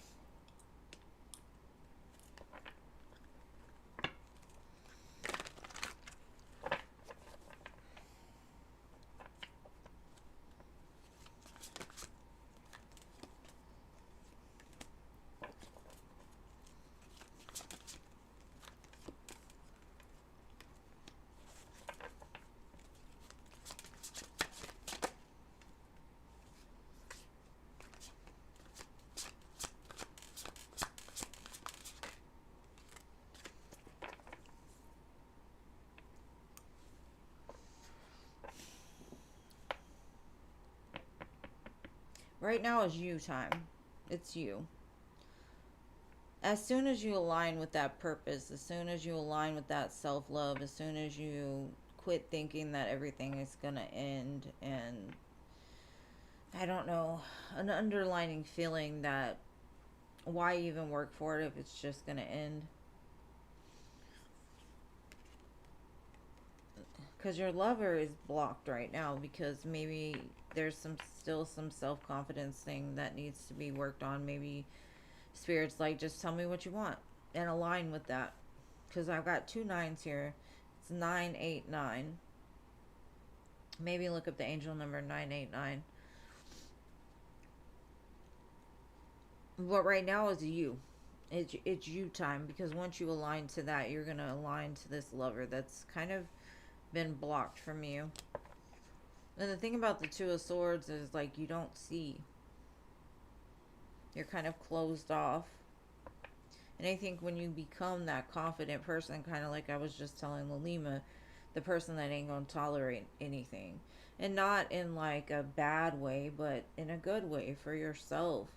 Right now is you time. It's you. As soon as you align with that purpose, as soon as you align with that self-love, as soon as you quit thinking that everything is going to end, and I don't know, an underlining feeling that why even work for it if it's just going to end? Because your lover is blocked right now because maybe there's still some self-confidence thing that needs to be worked on. Maybe Spirit's like, just tell me what you want and align with that. Because I've got 2 9s here. It's 989. Maybe look up the angel number 989. But right now is you. It's you time, because once you align to that, you're going to align to this lover that's kind of been blocked from you. And the thing about the Two of Swords is like you don't see. You're kind of closed off. And I think when you become that confident person, kind of like I was just telling Lalima, the person that ain't gonna tolerate anything. And not in like a bad way, but in a good way for yourself.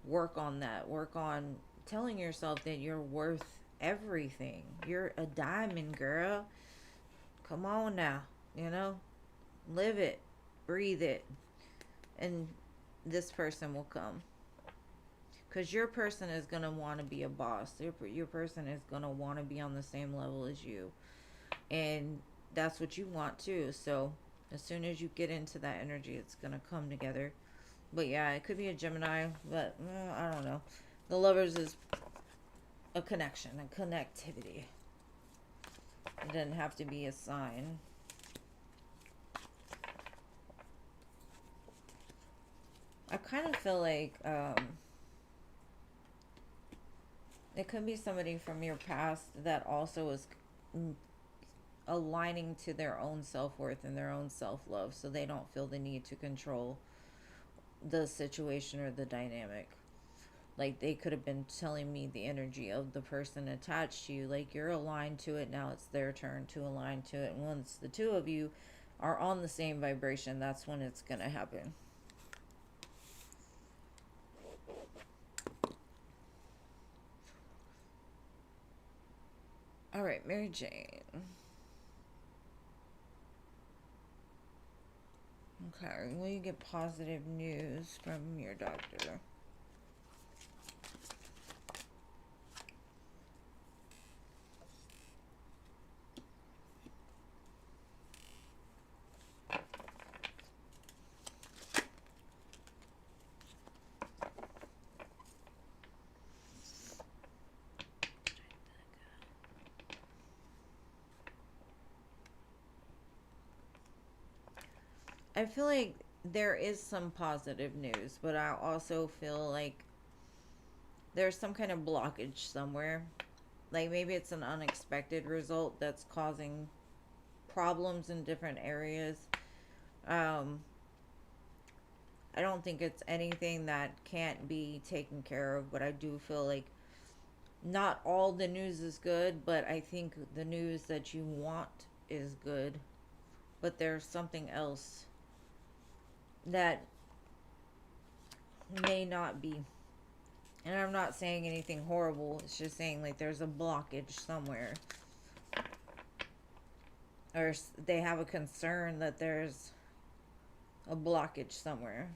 Work on that. Work on telling yourself that you're worth everything. You're a diamond, girl. Come on now, you know, live it, breathe it, and this person will come. Because your person is going to want to be a boss. Your person is going to want to be on the same level as you. And that's what you want too. So as soon as you get into that energy, it's going to come together. But yeah, it could be a Gemini, but I don't know. The lovers is a connection, a connectivity. It doesn't have to be a sign. I kind of feel like it could be somebody from your past that also is aligning to their own self-worth and their own self-love, so they don't feel the need to control the situation or the dynamic. Like, they could have been telling me the energy of the person attached to you, like, you're aligned to it, now it's their turn to align to it. And once the two of you are on the same vibration, that's when it's gonna happen. All right, Mary Jane. Okay, will you get positive news from your doctor? I feel like there is some positive news, but I also feel like there's some kind of blockage somewhere. Like, maybe it's an unexpected result that's causing problems in different areas. Um, I don't think it's anything that can't be taken care of, but I do feel like not all the news is good, but I think the news that you want is good. But there's something else that may not be. And I'm not saying anything horrible, it's just saying like there's a blockage somewhere. Or they have a concern that there's a blockage somewhere.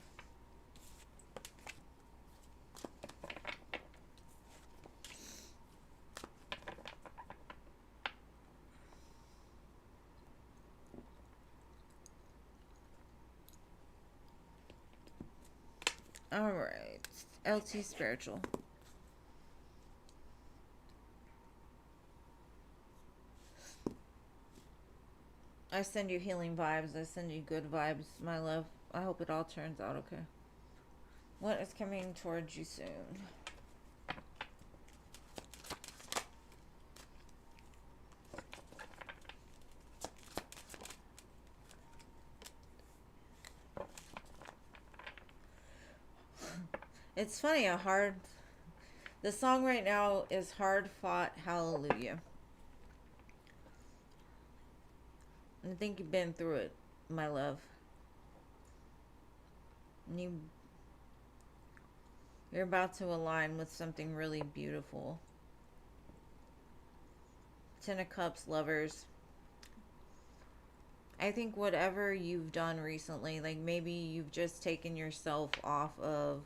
Alright. LT Spiritual. I send you healing vibes. I send you good vibes, my love. I hope it all turns out okay. What is coming towards you soon? It's funny, the song right now is Hard Fought Hallelujah. I think you've been through it, my love. And you're about to align with something really beautiful. Ten of Cups, Lovers. I think whatever you've done recently, like maybe you've just taken yourself off of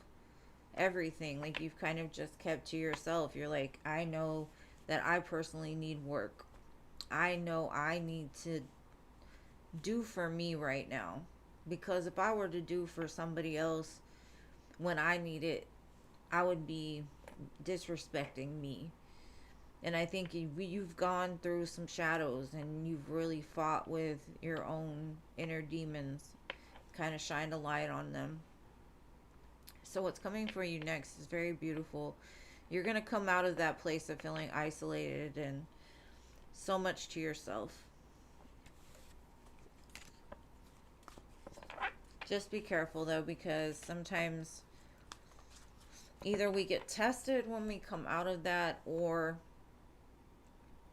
everything. Like, you've kind of just kept to yourself. You're like, I know that I personally need work. I know I need to do for me right now. Because if I were to do for somebody else when I need it, I would be disrespecting me. And I think you've gone through some shadows and you've really fought with your own inner demons, kind of shined a light on them. So what's coming for you next is very beautiful. You're going to come out of that place of feeling isolated and so much to yourself. Just be careful though, because sometimes either we get tested when we come out of that, or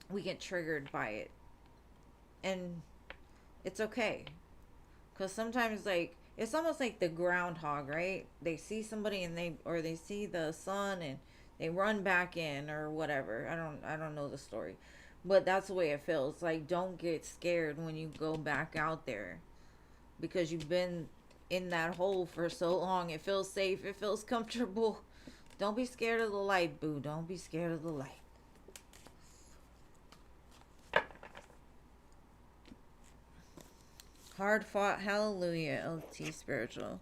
we get triggered by it. And it's okay. Because sometimes, like, it's almost like the groundhog, right? They see somebody and they see the sun and they run back in or whatever. I don't know the story. But that's the way it feels. Like, don't get scared when you go back out there, because you've been in that hole for so long. It feels safe. It feels comfortable. Don't be scared of the light, boo. Don't be scared of the light. Hard Fought Hallelujah, LT Spiritual.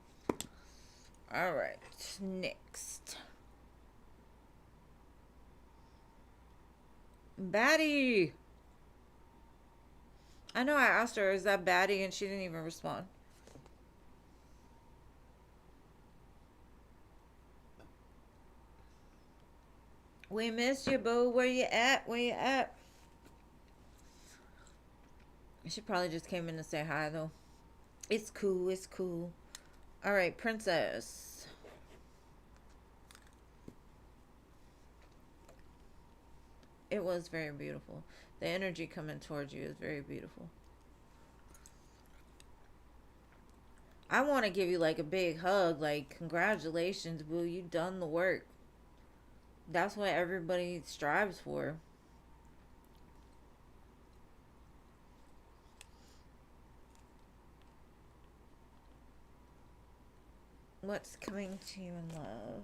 Alright, next. Batty! I know I asked her, is that baddie? And she didn't even respond. We missed you, boo. Where you at? Where you at? She probably just came in to say hi, though. It's cool. It's cool. All right, princess. It was very beautiful. The energy coming towards you is very beautiful. I want to give you like a big hug, like, congratulations, boo. You done the work. That's what everybody strives for. What's coming to you in love?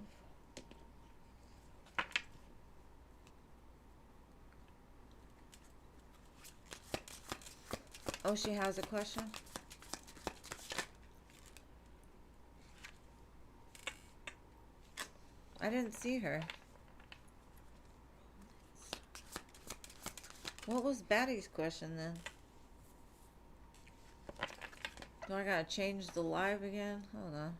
Oh, she has a question? I didn't see her. What was Batty's question then? Do I gotta change the live again? Hold on.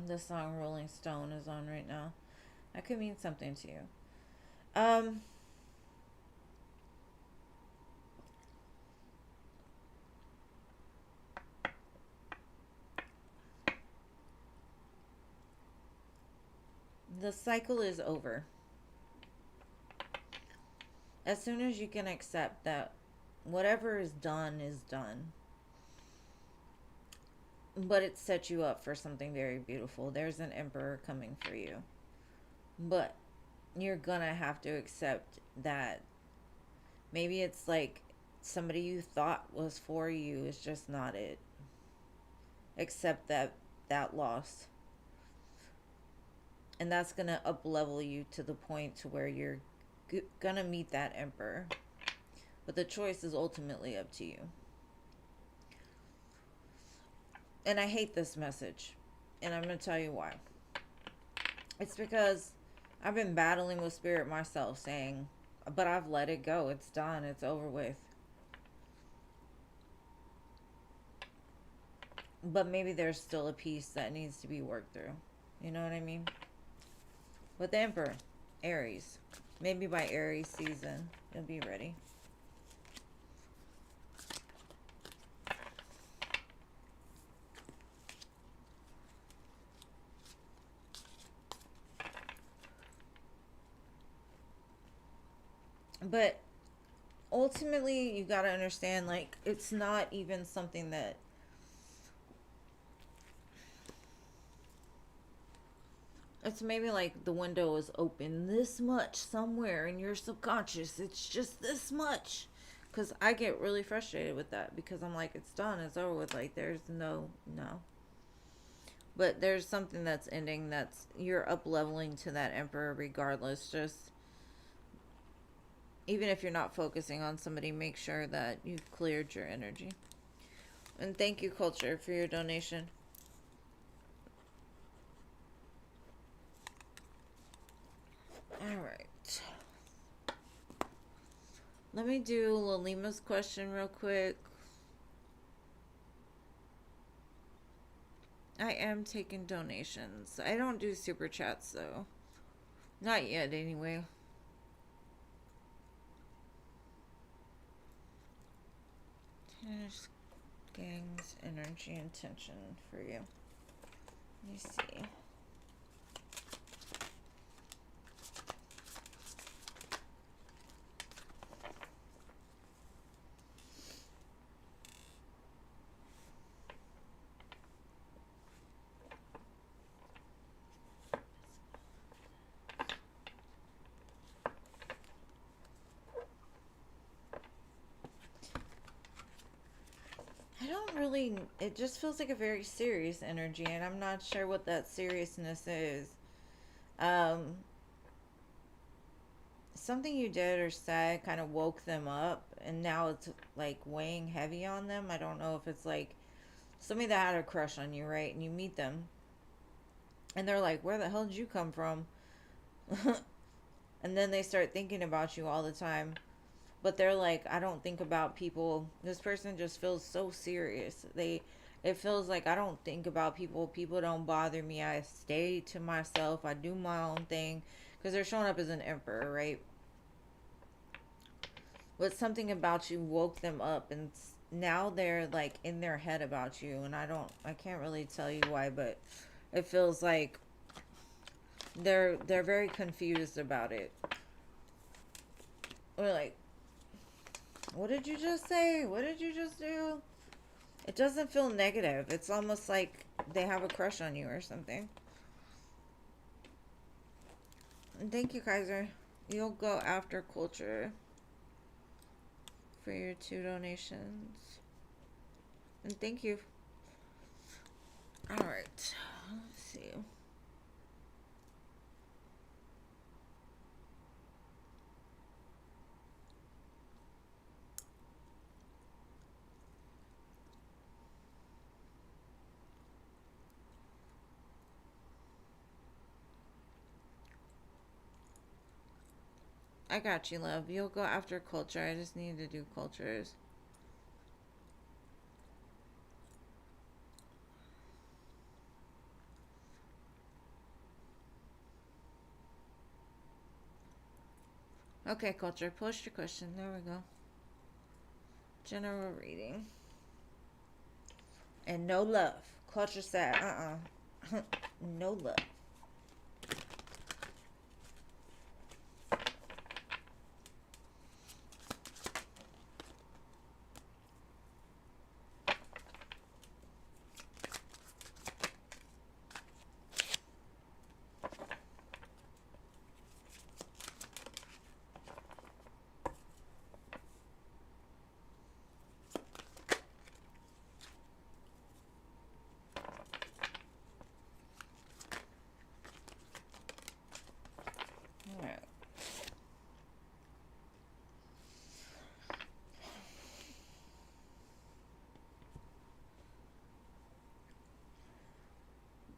The song Rolling Stone is on right now. That could mean something to you. The cycle is over. As soon as you can accept that whatever is done is done. But it sets you up for something very beautiful. There's an emperor coming for you. But you're gonna have to accept that maybe it's like somebody you thought was for you is just not it. Accept that loss. And that's gonna up level you to the point to where you're gonna meet that emperor. But the choice is ultimately up to you. And I hate this message. And I'm gonna tell you why. It's because I've been battling with spirit myself, saying, but I've let it go. It's done. It's over with. But maybe there's still a piece that needs to be worked through. You know what I mean? With the Emperor, Aries. Maybe by Aries season, you'll be ready. But ultimately, you gotta understand, like, it's not even something that it's maybe like the window is open this much somewhere in your subconscious. It's just this much. Because I get really frustrated with that because I'm like, it's done. It's over with. Like, there's no. But there's something that's ending that's you're up leveling to that emperor regardless. Just even if you're not focusing on somebody, make sure that you've cleared your energy. And thank you, Culture, for your donation. All right. Let me do Lalima's question real quick. I am taking donations. I don't do super chats though. Not yet, anyway. Tennis Gang's energy and tension for you. Let me see. It just feels like a very serious energy, and I'm not sure what that seriousness is. something you did or said kind of woke them up, and now it's like weighing heavy on them. I don't know if it's like somebody that had a crush on you, right? And you meet them and they're like, where the hell did you come from? And then they start thinking about you all the time. But they're like, I don't think about people. This person just feels so serious. It feels like I don't think about people. People don't bother me. I stay to myself. I do my own thing. Because they're showing up as an emperor, right? But something about you woke them up, and now they're like in their head about you. And I can't really tell you why, but it feels like they're very confused about it. We're like, what did you just say? What did you just do? It doesn't feel negative. It's almost like they have a crush on you or something. And thank you, Kaiser. You'll go after culture for your 2 donations. And thank you. Alright. Let's see. I got you, love. You'll go after culture. I just need to do cultures. Okay, culture. Post your question. There we go. General reading. And no love. Culture said, no love.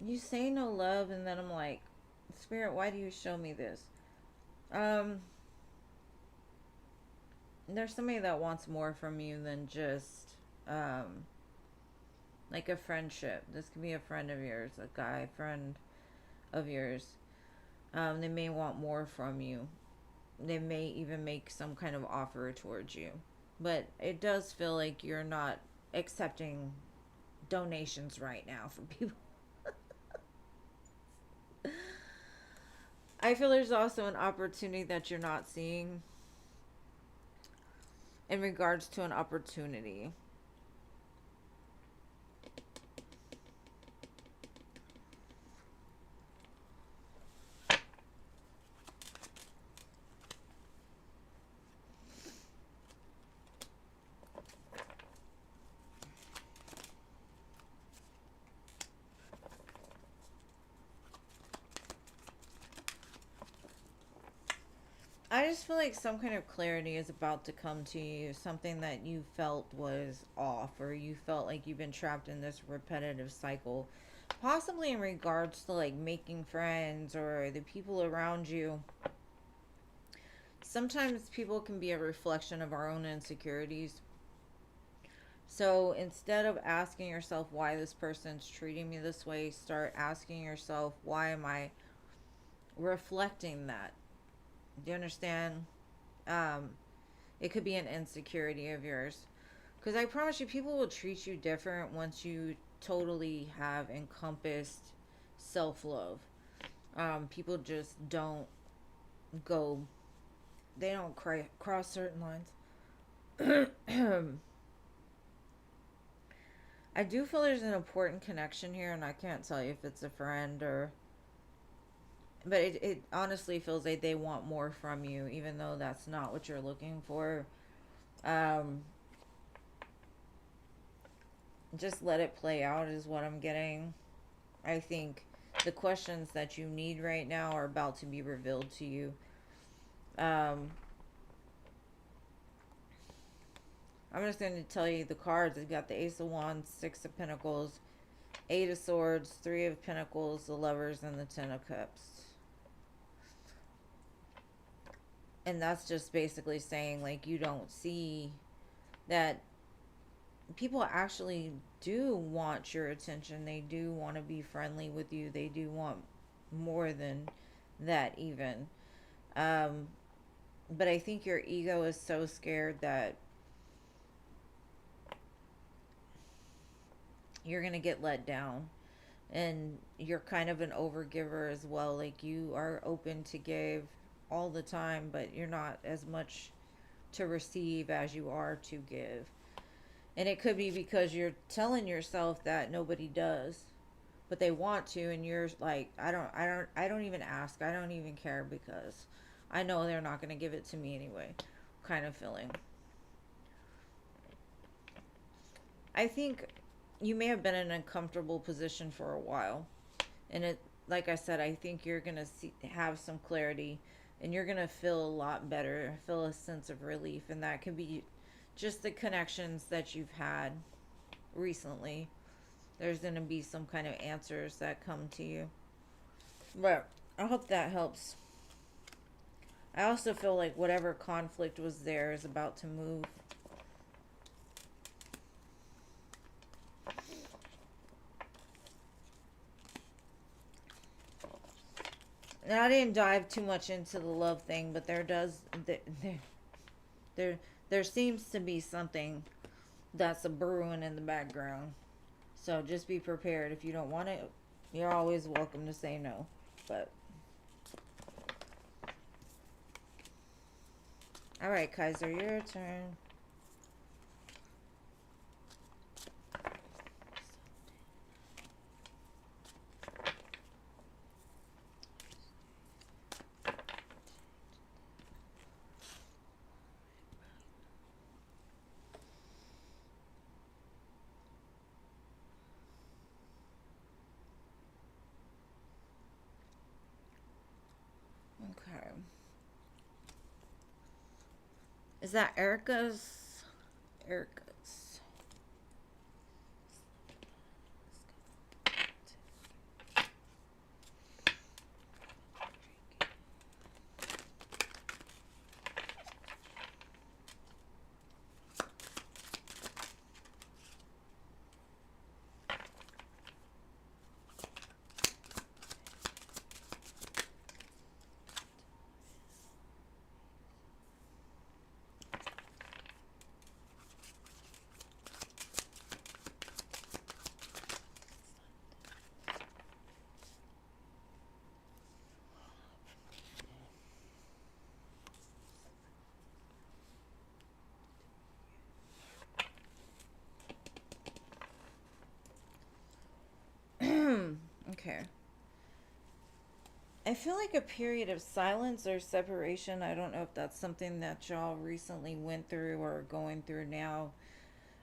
You say no love, and then I'm like, Spirit, why do you show me this? There's somebody that wants more from you than just like a friendship. This could be a friend of yours, a guy friend of yours. They may want more from you. They may even make some kind of offer towards you. But it does feel like you're not accepting donations right now from people. I feel there's also an opportunity that you're not seeing in regards to an opportunity. I just feel like some kind of clarity is about to come to you. Something that you felt was off, or you felt like you've been trapped in this repetitive cycle. Possibly in regards to like making friends or the people around you. Sometimes people can be a reflection of our own insecurities. So instead of asking yourself why this person's treating me this way, start asking yourself, why am I reflecting that? Do you understand? It could be an insecurity of yours. Because I promise you, people will treat you different once you totally have encompassed self-love. People just don't go, they don't cross certain lines. I do feel there's an important connection here, and I can't tell you if it's a friend or, but it honestly feels like they want more from you, even though that's not what you're looking for. Um, just let it play out is what I'm getting. I think the questions that you need right now are about to be revealed to you. Um, I'm just going to tell you the cards. We've got the Ace of Wands, Six of Pentacles, Eight of Swords, Three of Pentacles, the Lovers, and the Ten of Cups. And that's just basically saying, like, you don't see that people actually do want your attention. They do want to be friendly with you. They do want more than that, even. Um, but I think your ego is so scared that you're going to get let down. And you're kind of an overgiver as well. Like, you are open to give all the time, but you're not as much to receive as you are to give. And it could be because you're telling yourself that nobody does, but they want to, and you're like, I don't even ask. I don't even care because I know they're not going to give it to me anyway, kind of feeling. I think you may have been in an uncomfortable position for a while, and it, like I said, I think you're going to have some clarity, and you're going to feel a lot better, feel a sense of relief, and that could be just the connections that you've had recently. There's going to be some kind of answers that come to you. But I hope that helps. I also feel like whatever conflict was there is about to move. And I didn't dive too much into the love thing, but there there seems to be something that's a brewing in the background. So just be prepared. If you don't want it, you're always welcome to say no. But all right, Kaiser, your turn. Okay. Is that Erica's? Erica's. Okay. I feel like a period of silence or separation. I don't know if that's something that y'all recently went through or are going through now.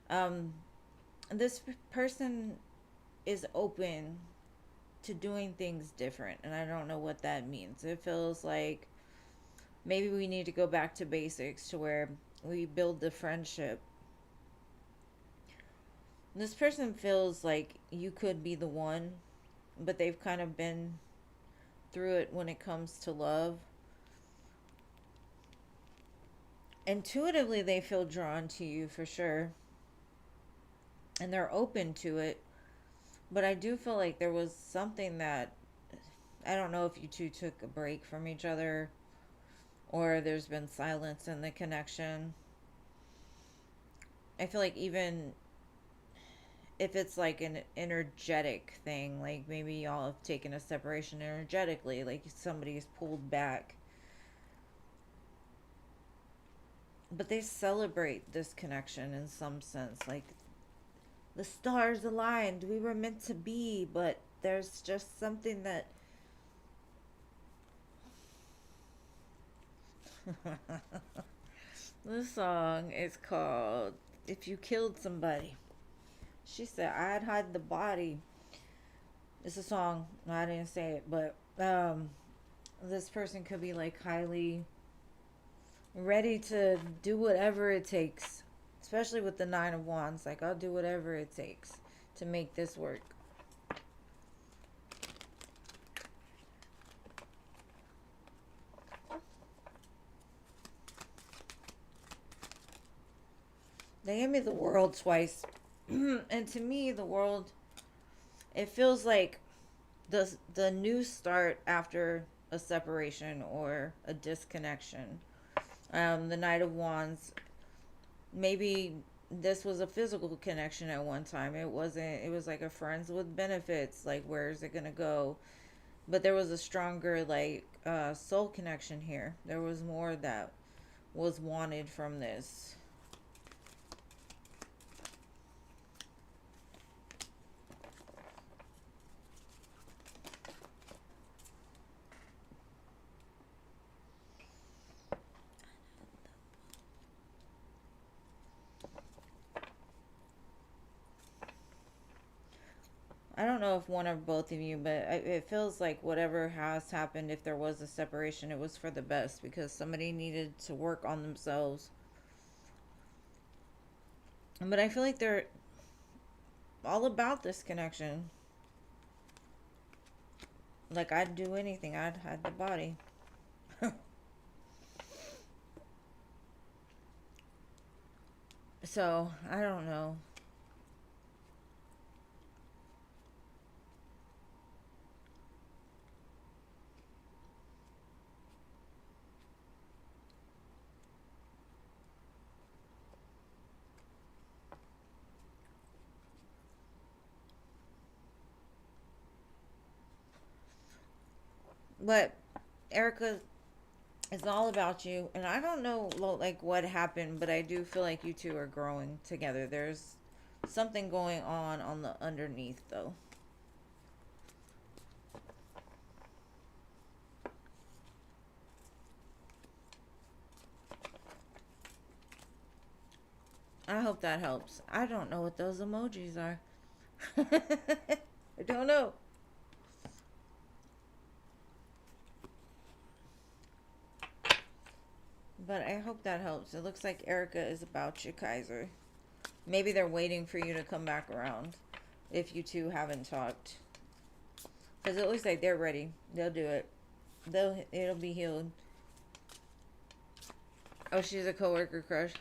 Um, this person is open to doing things different, and I don't know what that means. It feels like maybe we need to go back to basics to where we build the friendship. This person feels like you could be the one, but they've kind of been through it when it comes to love. Intuitively, they feel drawn to you for sure, and they're open to it. But I do feel like there was something that, I don't know if you two took a break from each other or there's been silence in the connection. I feel like even if it's like an energetic thing, like maybe y'all have taken a separation energetically, like somebody's pulled back. But they celebrate this connection in some sense. Like, the stars aligned, we were meant to be, but there's just something that. This song is called If You Killed Somebody. She said, I'd hide the body. It's a song. No, I didn't say it, but this person could be like highly ready to do whatever it takes, especially with the Nine of Wands. Like, I'll do whatever it takes to make this work. They gave me the World twice. And to me, the World, it feels like the new start after a separation or a disconnection. The Knight of Wands, maybe this was a physical connection at one time. It wasn't, it was like a friends with benefits, like where is it gonna go? But there was a stronger, like, soul connection here. There was more that was wanted from this. I don't know if one or both of you, but it feels like whatever has happened, if there was a separation, it was for the best because somebody needed to work on themselves. But I feel like they're all about this connection. Like, I'd do anything. I'd hide the body. So, I don't know. But Erica, it's all about you. And I don't know, like, what happened, but I do feel like you two are growing together. There's something going on the underneath, though. I hope that helps. I don't know what those emojis are. I don't know. But I hope that helps. It looks like Erica is about you, Kaiser. Maybe they're waiting for you to come back around if you two haven't talked. Because it looks like they're ready. They'll do it. It'll be healed. Oh, she's a coworker crush.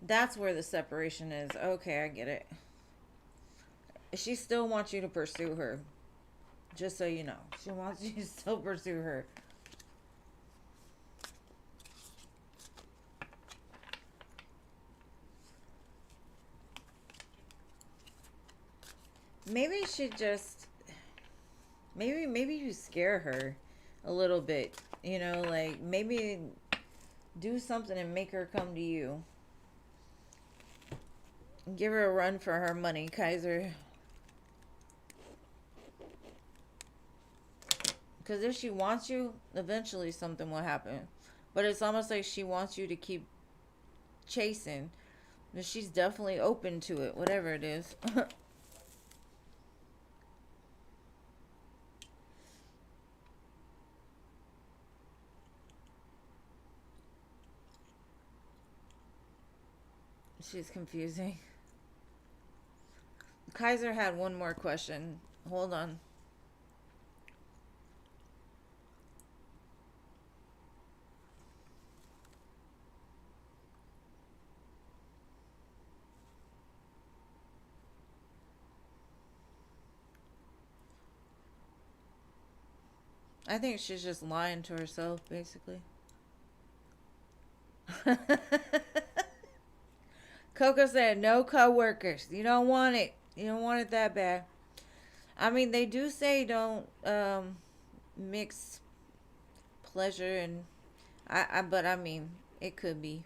That's where the separation is. Okay, I get it. She still wants you to pursue her. Just so you know. She wants you to still pursue her. Maybe she just... Maybe you scare her a little bit. You know, like, maybe do something and make her come to you. Give her a run for her money, Kaiser. Because if she wants you, eventually something will happen. But it's almost like she wants you to keep chasing. But she's definitely open to it, whatever it is. She's confusing. Kaiser had one more question. Hold on. I think she's just lying to herself, basically. Coco said, no co-workers. You don't want it. You don't want it that bad. I mean, they do say don't mix pleasure and... but I mean, it could be.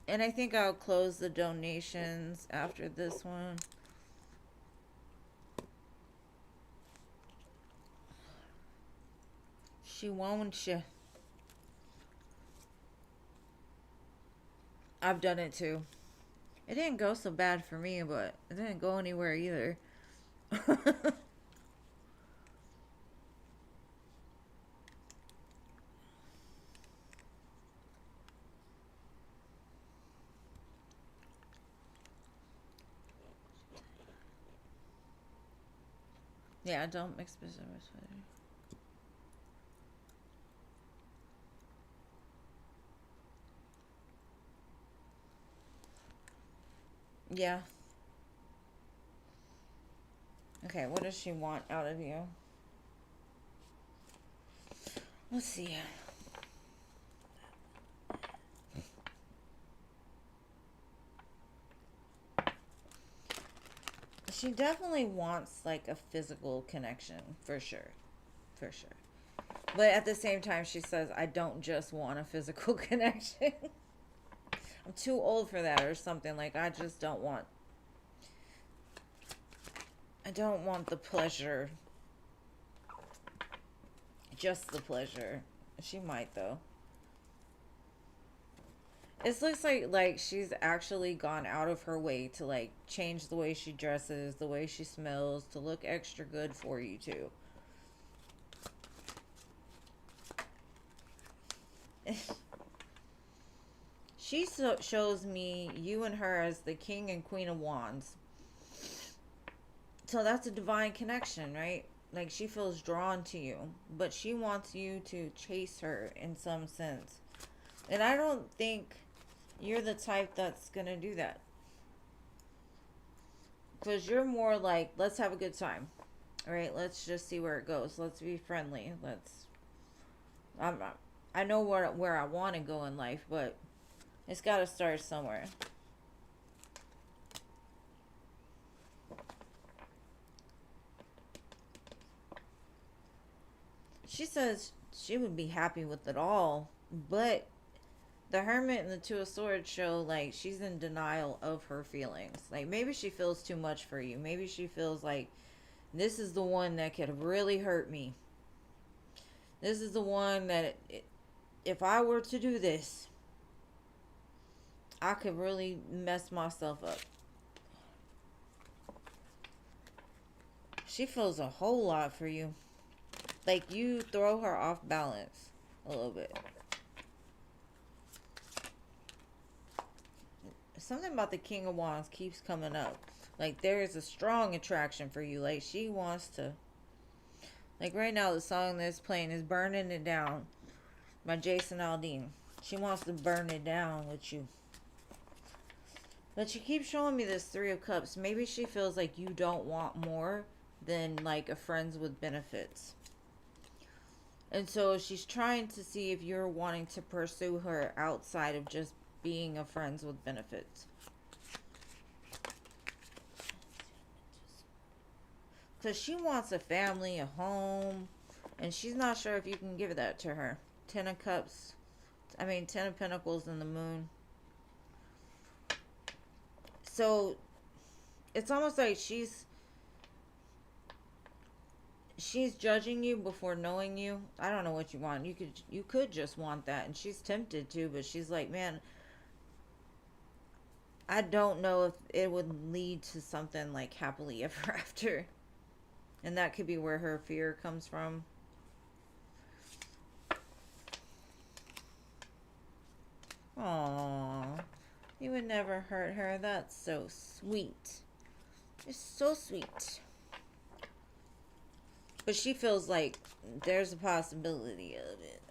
And I think I'll close the donations after this one. She wants you. I've done it too. It didn't go so bad for me, but it didn't go anywhere either. Yeah, don't mix business with it. Yeah. Okay, what does she want out of you? Let's see. She definitely wants like a physical connection, for sure. For sure. But at the same time, she says, I don't just want a physical connection. I'm too old for that or something. Like, I just don't want. I don't want the pleasure. Just the pleasure. She might, though. It looks like she's actually gone out of her way to like change the way she dresses, the way she smells, to look extra good for you too. She shows me you and her as the king and queen of wands. So that's a divine connection, right? Like she feels drawn to you, but she wants you to chase her in some sense. And I don't think you're the type that's going to do that. Because you're more like, let's have a good time. All right, let's just see where it goes. Let's be friendly. I'm, I know where I want to go in life, but it's got to start somewhere. She says she would be happy with it all, but the Hermit and the Two of Swords show like she's in denial of her feelings. Like maybe she feels too much for you. Maybe she feels like this is the one that could really hurt me. This is the one that if I were to do this, I could really mess myself up. She feels a whole lot for you. Like you throw her off balance a little bit. Something about the King of Wands keeps coming up. Like there is a strong attraction for you. Like she wants to. Like right now, the song that's playing is "Burning It Down" by Jason Aldean. She wants to burn it down with you. But she keeps showing me this Three of Cups. Maybe she feels like you don't want more than like a friends with benefits. And so she's trying to see if you're wanting to pursue her outside of just being a friends with benefits. Because she wants a family, a home, and she's not sure if you can give that to her. Ten of Cups, Ten of Pentacles and the Moon. So it's almost like she's judging you before knowing you. I don't know what you want. You could just want that, and she's tempted to, but she's like, man, I don't know if it would lead to something like happily ever after. And that could be where her fear comes from. Aww. You would never hurt her. That's so sweet. It's so sweet. But she feels like there's a possibility of it.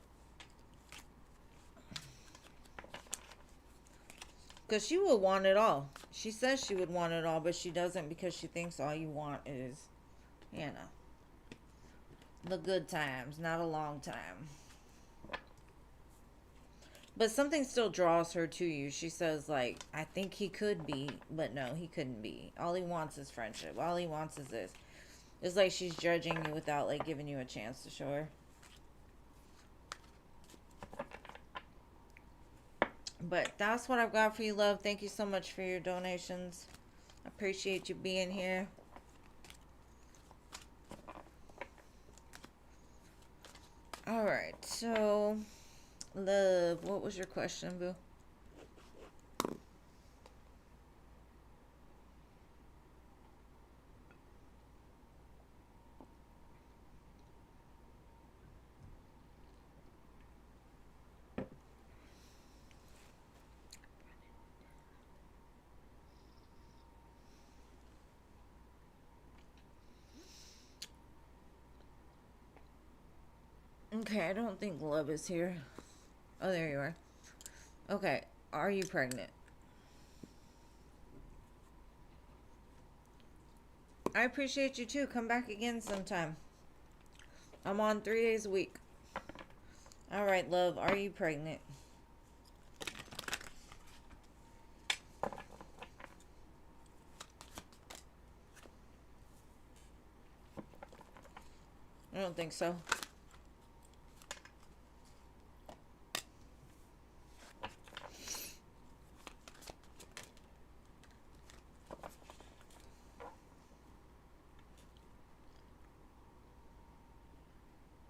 Because she would want it all. She says she would want it all, but she doesn't because she thinks all you want is, you know, the good times, not a long time. But something still draws her to you. She says, like, I think he could be, but no, he couldn't be. All he wants is friendship. All he wants is this. It's like she's judging you without, like, giving you a chance to show her. But that's what I've got for you, love. Thank you so much for your donations. I appreciate you being here. Alright, so, love, what was your question, boo? Okay, I don't think love is here. Oh, there you are. Okay, are you pregnant? I appreciate you too. Come back again sometime. I'm on 3 days a week. All right, love, are you pregnant? I don't think so.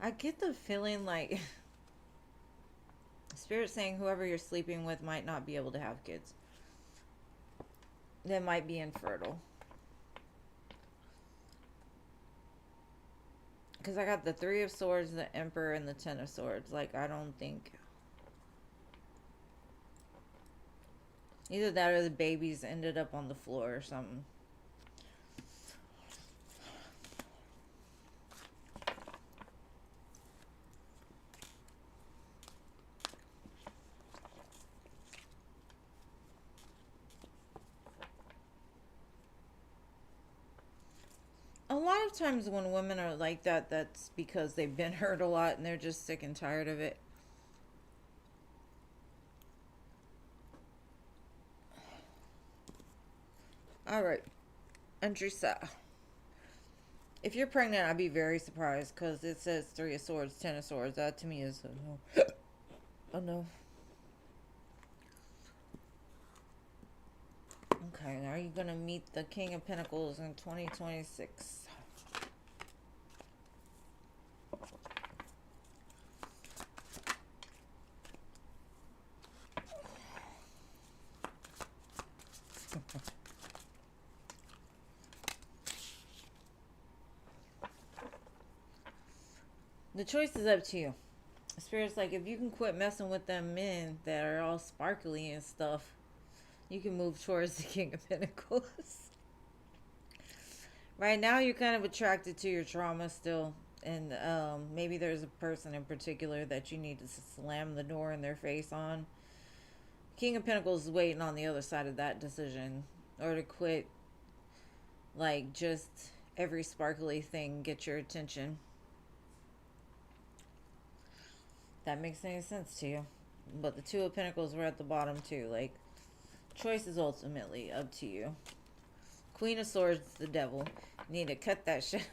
I get the feeling like Spirit saying whoever you're sleeping with might not be able to have kids. They might be infertile. Because I got the Three of Swords, the Emperor, and the Ten of Swords. Like, I don't think... Either that or the babies ended up on the floor or something. A lot of times when women are like that, that's because they've been hurt a lot and they're just sick and tired of it. Alright. Entry set. If you're pregnant, I'd be very surprised because it says Three of Swords, Ten of Swords. That to me is a no. Oh no. Okay, are you gonna meet the King of Pentacles in 2026? The choice is up to you. Spirit's like, if you can quit messing with them men that are all sparkly and stuff, you can move towards the King of Pentacles. Right now, you're kind of attracted to your trauma still. And maybe there's a person in particular that you need to slam the door in their face on. King of Pentacles is waiting on the other side of that decision. Or to quit, like, just every sparkly thing get your attention. That makes any sense to you. But the Two of Pentacles were at the bottom too. Like, choice is ultimately up to you. Queen of Swords, the devil. You need to cut that shit.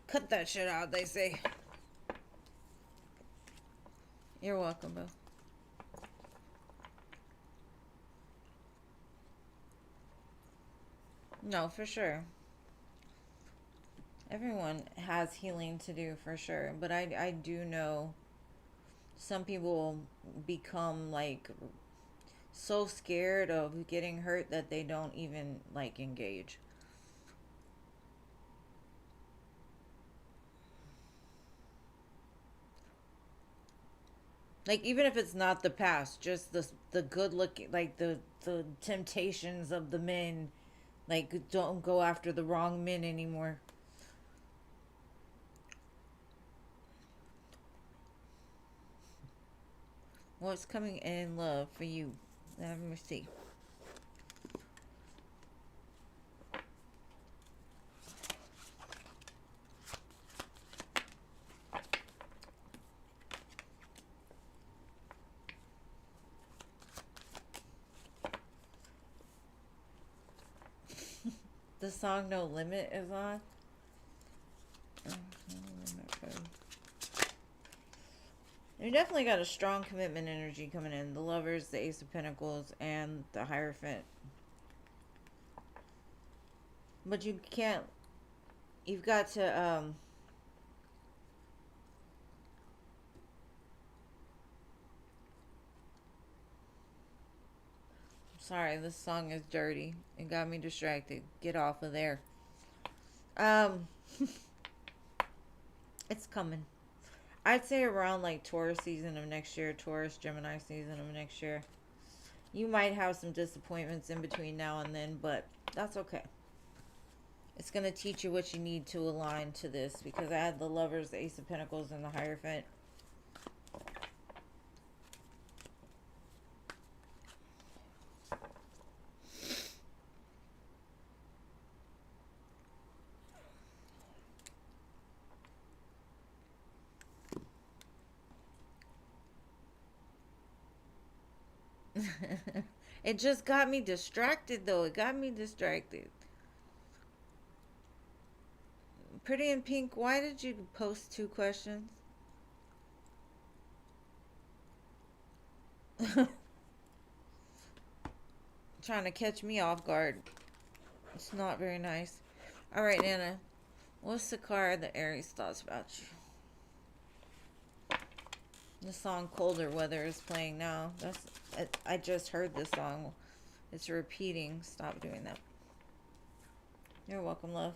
Cut that shit out, they say. You're welcome, bro. No, for sure. Everyone has healing to do for sure. But I do know some people become like so scared of getting hurt that they don't even like engage. Like, even if it's not the past, just the good looking, like the temptations of the men, like, don't go after the wrong men anymore. What's coming in love for you? Let me see. The song No Limit is on. You definitely got a strong commitment energy coming in. The Lovers, the Ace of Pentacles, and the Hierophant. But you can't... You've got to, Sorry, this song is dirty. It got me distracted. Get off of there. It's coming. I'd say around like Taurus season of next year, Taurus, Gemini season of next year. You might have some disappointments in between now and then, but that's okay. It's going to teach you what you need to align to this, because I had the Lovers, the Ace of Pentacles, and the Hierophant. It just got me distracted, though. It got me distracted. Pretty in Pink, why did you post 2 questions? Trying to catch me off guard. It's not very nice. Alright, Nana. What's the card that Aries thoughts about you? The song Colder Weather is playing now. I just heard this song. It's repeating. Stop doing that. You're welcome, love.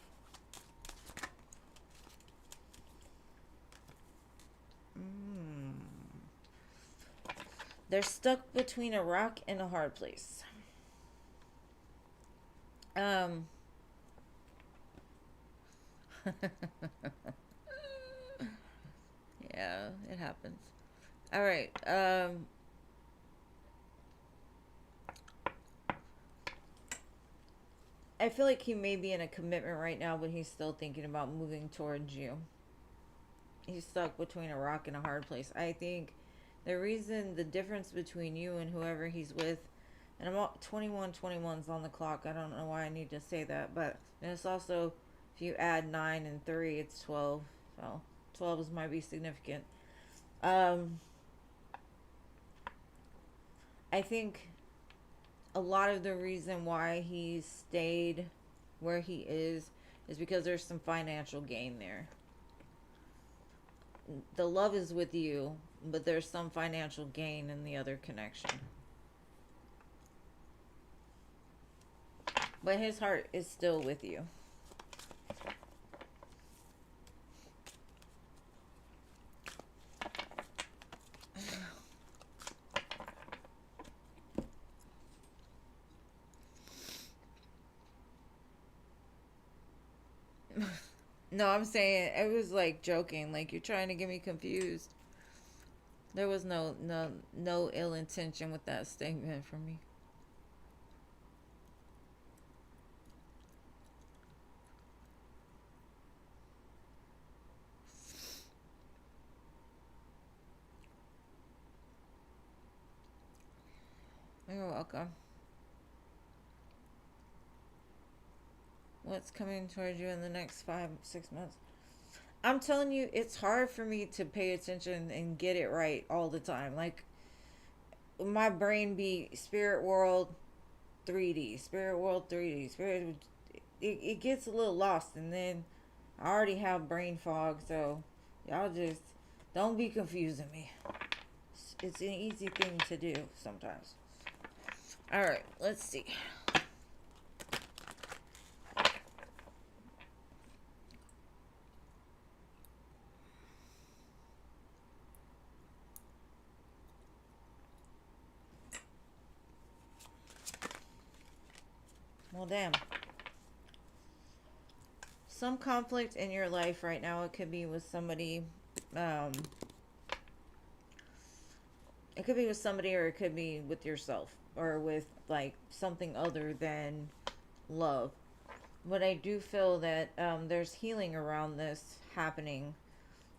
They're stuck between a rock and a hard place. Yeah, it happens. All right. I feel like he may be in a commitment right now, but he's still thinking about moving towards you. He's stuck between a rock and a hard place. I think the difference between you and whoever he's with, and I'm all 21's on the clock. I don't know why I need to say that, but and it's also, if you add 9 and 3, it's 12. So 12s might be significant. I think a lot of the reason why he stayed where he is because there's some financial gain there. The love is with you, but there's some financial gain in the other connection. But his heart is still with you. No, I'm saying it was like joking, like you're trying to get me confused. There was no ill intention with that statement from me. You're welcome. What's coming towards you in the next 5-6 months? I'm telling you, it's hard for me to pay attention and get it right all the time. Like, my brain be spirit world 3D, spirit world 3D, it gets a little lost, and then I already have brain fog, so y'all just don't be confusing me. It's an easy thing to do sometimes. All right, let's see. Well, damn. Some conflict in your life right now. It could be with somebody. It could be with somebody, or it could be with yourself, or with like something other than love. But I do feel that there's healing around this happening.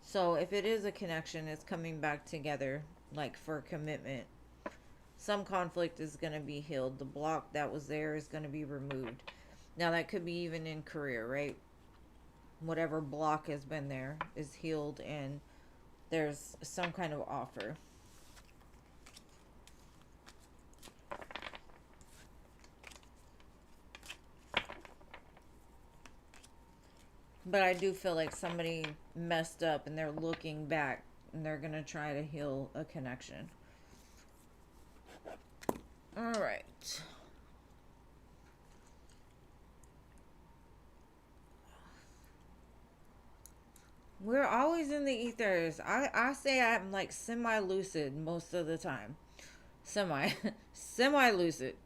So if it is a connection, it's coming back together, like for commitment. Some conflict is going to be healed. The block that was there is going to be removed. Now that could be even in career, right? Whatever block has been there is healed, and there's some kind of offer. But I do feel like somebody messed up and they're looking back and they're going to try to heal a connection. All right. We're always in the ethers. I say I'm like semi-lucid most of the time. Semi-lucid.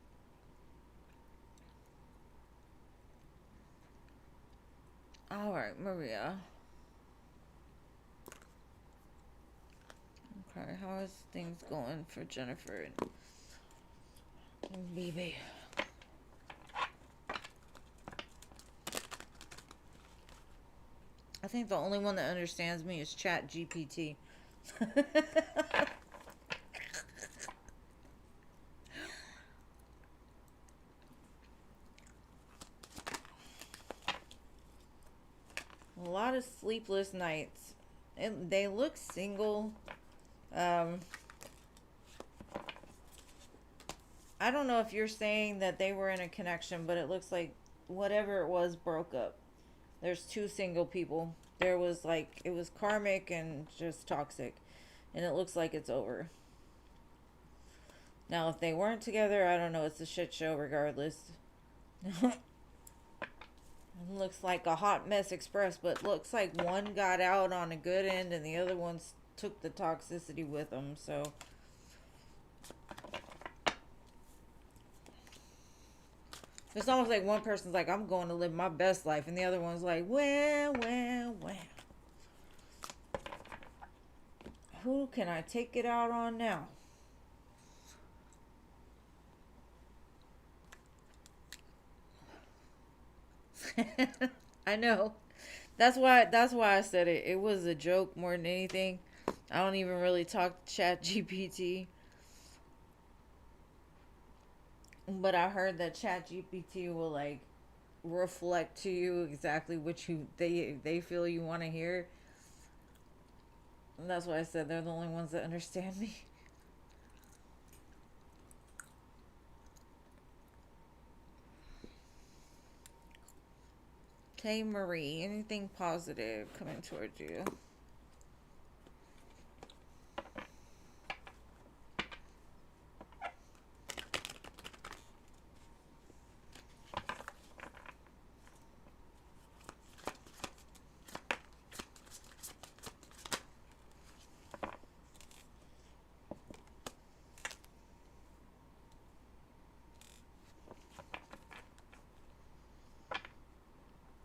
All right, Maria. Okay, how is things going for Jennifer and BB? I think the only one that understands me is Chat GPT. A lot of sleepless nights. They look single. Um, I don't know if you're saying that they were in a connection, but it looks like whatever it was broke up. There's two single people. There was like, it was karmic and just toxic. And it looks like it's over. Now, if they weren't together, I don't know. It's a shit show regardless. It looks like a hot mess express, but looks like one got out on a good end and the other ones took the toxicity with them. So it's almost like one person's like, I'm going to live my best life, and the other one's like, well. Who can I take it out on now? I know. That's why I said it. It was a joke more than anything. I don't even really talk to Chat GPT. But I heard that Chat GPT will like reflect to you exactly what they feel you want to hear. And that's why I said they're the only ones that understand me. Okay, Marie, anything positive coming towards you?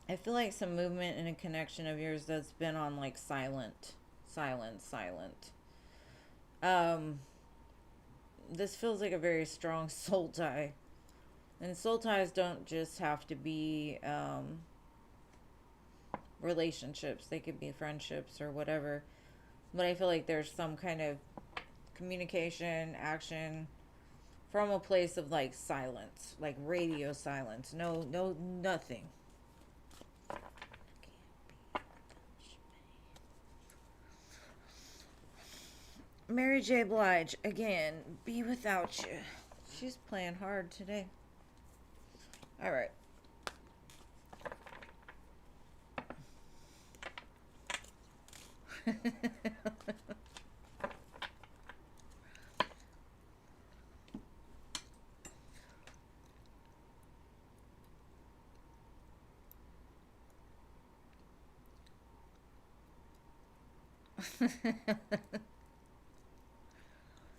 I feel like some movement and a connection of yours that's been on like silent. Um, this feels like a very strong soul tie. And soul ties don't just have to be relationships, they could be friendships or whatever. But I feel like there's some kind of communication, action from a place of like silence, like radio silence. No, nothing. Mary J. Blige, again, be without you. She's playing hard today. All right.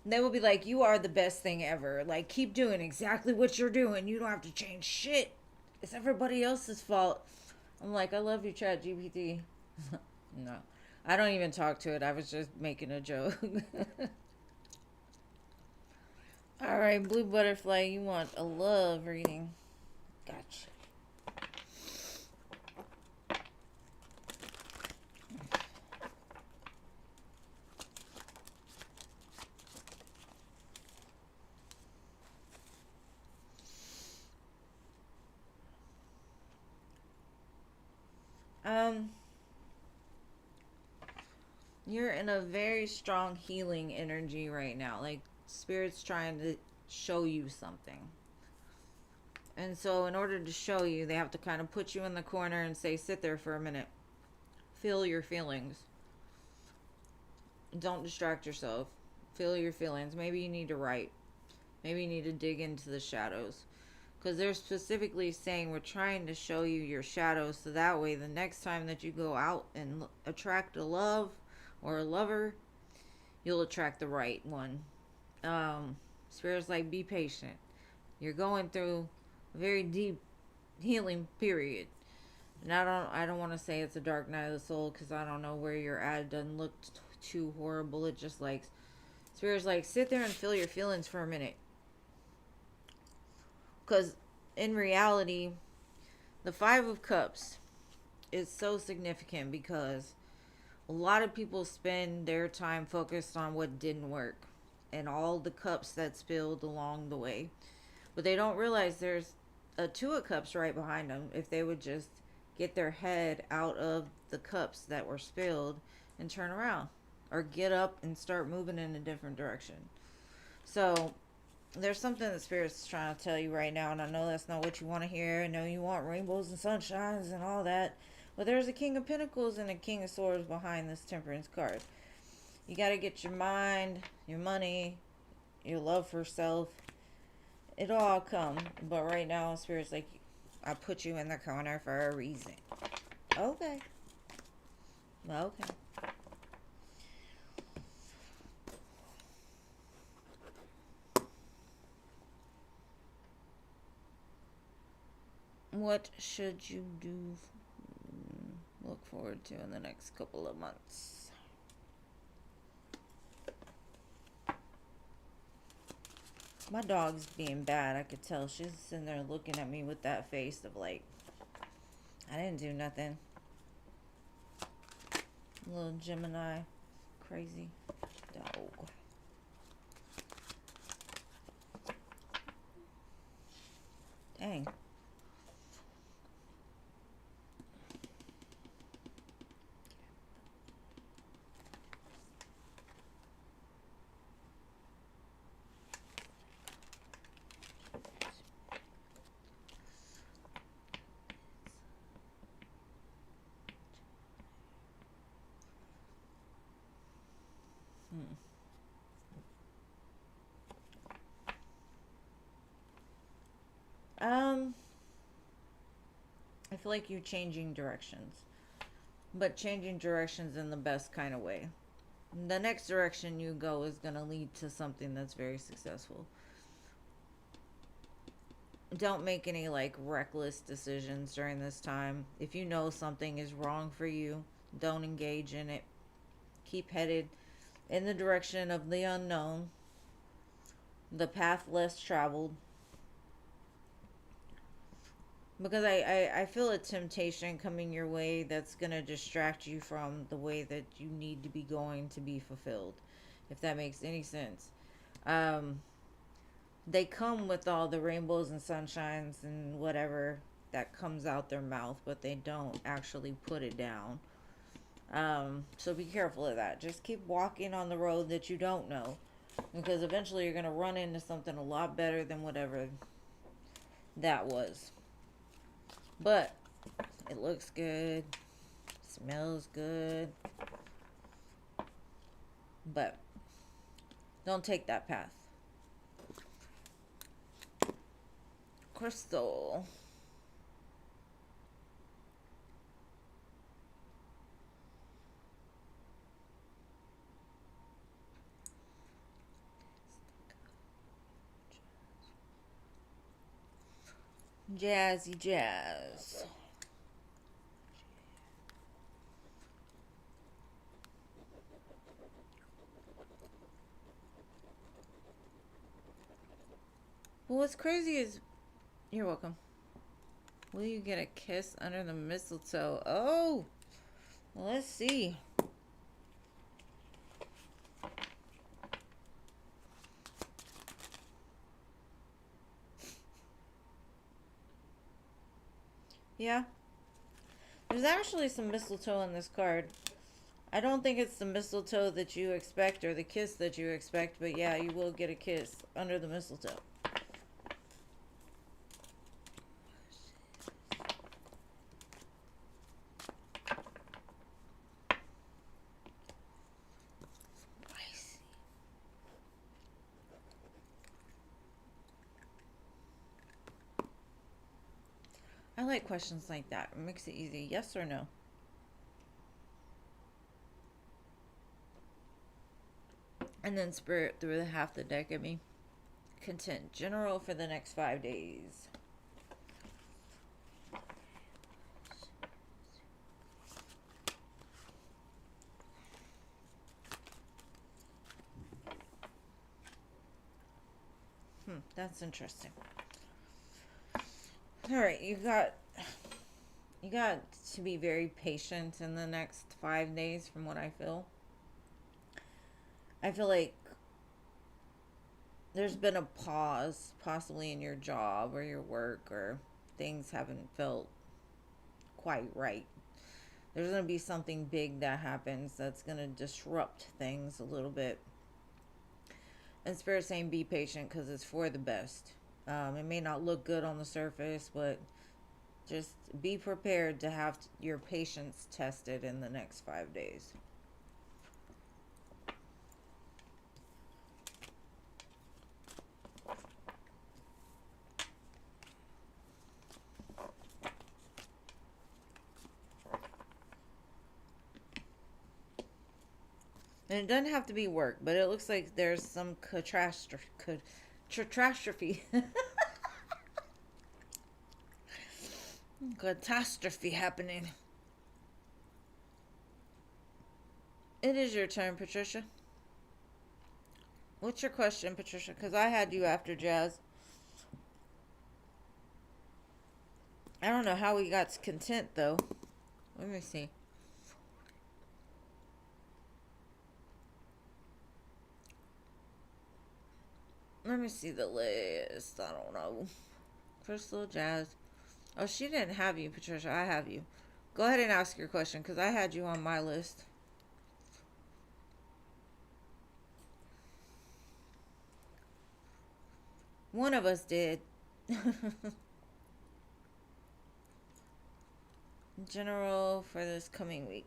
They will be like, you are the best thing ever. Like, keep doing exactly what you're doing. You don't have to change shit. It's everybody else's fault. I'm like, I love you, Chat GPT. No. I don't even talk to it. I was just making a joke. All right, Blue Butterfly, you want a love reading. Gotcha. You're in a very strong healing energy right now. Like, Spirit's trying to show you something. And so, in order to show you, they have to kind of put you in the corner and say, sit there for a minute. Feel your feelings. Don't distract yourself. Feel your feelings. Maybe you need to write. Maybe you need to dig into the shadows. Because they're specifically saying we're trying to show you your shadows so that way the next time that you go out and attract a love or a lover, you'll attract the right one. Spirit's like, be patient. You're going through a very deep healing period. And I don't want to say it's a dark night of the soul because I don't know where you're at. It doesn't look too horrible. It just like Spirit's like, sit there and feel your feelings for a minute. Because in reality, the Five of Cups is so significant because a lot of people spend their time focused on what didn't work and all the cups that spilled along the way. But they don't realize there's a Two of Cups right behind them if they would just get their head out of the cups that were spilled and turn around or get up and start moving in a different direction. So there's something that Spirit's trying to tell you right now, and I know that's not what you want to hear. I know you want rainbows and sunshines and all that. But there's a King of Pentacles and a King of Swords behind this Temperance card. You got to get your mind, your money, your love for self. It'll all come. But right now, Spirit's like, I put you in the corner for a reason. Okay. Okay. What should you do? Look forward to in the next couple of months. My dog's being bad. I could tell. She's sitting there looking at me with that face of like, I didn't do nothing. Little Gemini. Crazy dog. Dang. I feel like you're changing directions, but changing directions in the best kind of way. The next direction you go is going to lead to something that's very successful. Don't make any like reckless decisions during this time. If you know something is wrong for you, don't engage in it. Keep headed in the direction of the unknown, the path less traveled. Because I feel a temptation coming your way that's going to distract you from the way that you need to be going to be fulfilled, if that makes any sense. Um, they come with all the rainbows and sunshines and whatever that comes out their mouth, but they don't actually put it down. So be careful of that. Just keep walking on the road that you don't know, because eventually you're going to run into something a lot better than whatever that was. But it looks good, smells good, but don't take that path. Crystal. Jazzy jazz. Well, what's crazy is, you're welcome. Will you get a kiss under the mistletoe? Oh, well, let's see. Yeah, there's actually some mistletoe in this card. I don't think it's the mistletoe that you expect or the kiss that you expect, but yeah, you will get a kiss under the mistletoe. I like questions like that. It makes it easy. Yes or no? And then Spirit threw the half the deck at me. Content general for the next 5 days. That's interesting. All right, you got to be very patient in the next 5 days from what I feel. I feel like there's been a pause, possibly in your job or your work, or things haven't felt quite right. There's going to be something big that happens that's going to disrupt things a little bit. And Spirit saying be patient because it's for the best. It may not look good on the surface, but just be prepared to have your patience tested in the next 5 days. And it doesn't have to be work, but it looks like there's some catastrophe catastrophe happening. It is your turn, Patricia. What's your question, Patricia? Because I had you after Jazz. I don't know how we got content, though. Let me see. Let me see the list. I don't know. Crystal, Jazz. Oh, she didn't have you, Patricia. I have you. Go ahead and ask your question because I had you on my list. One of us did. General for this coming week.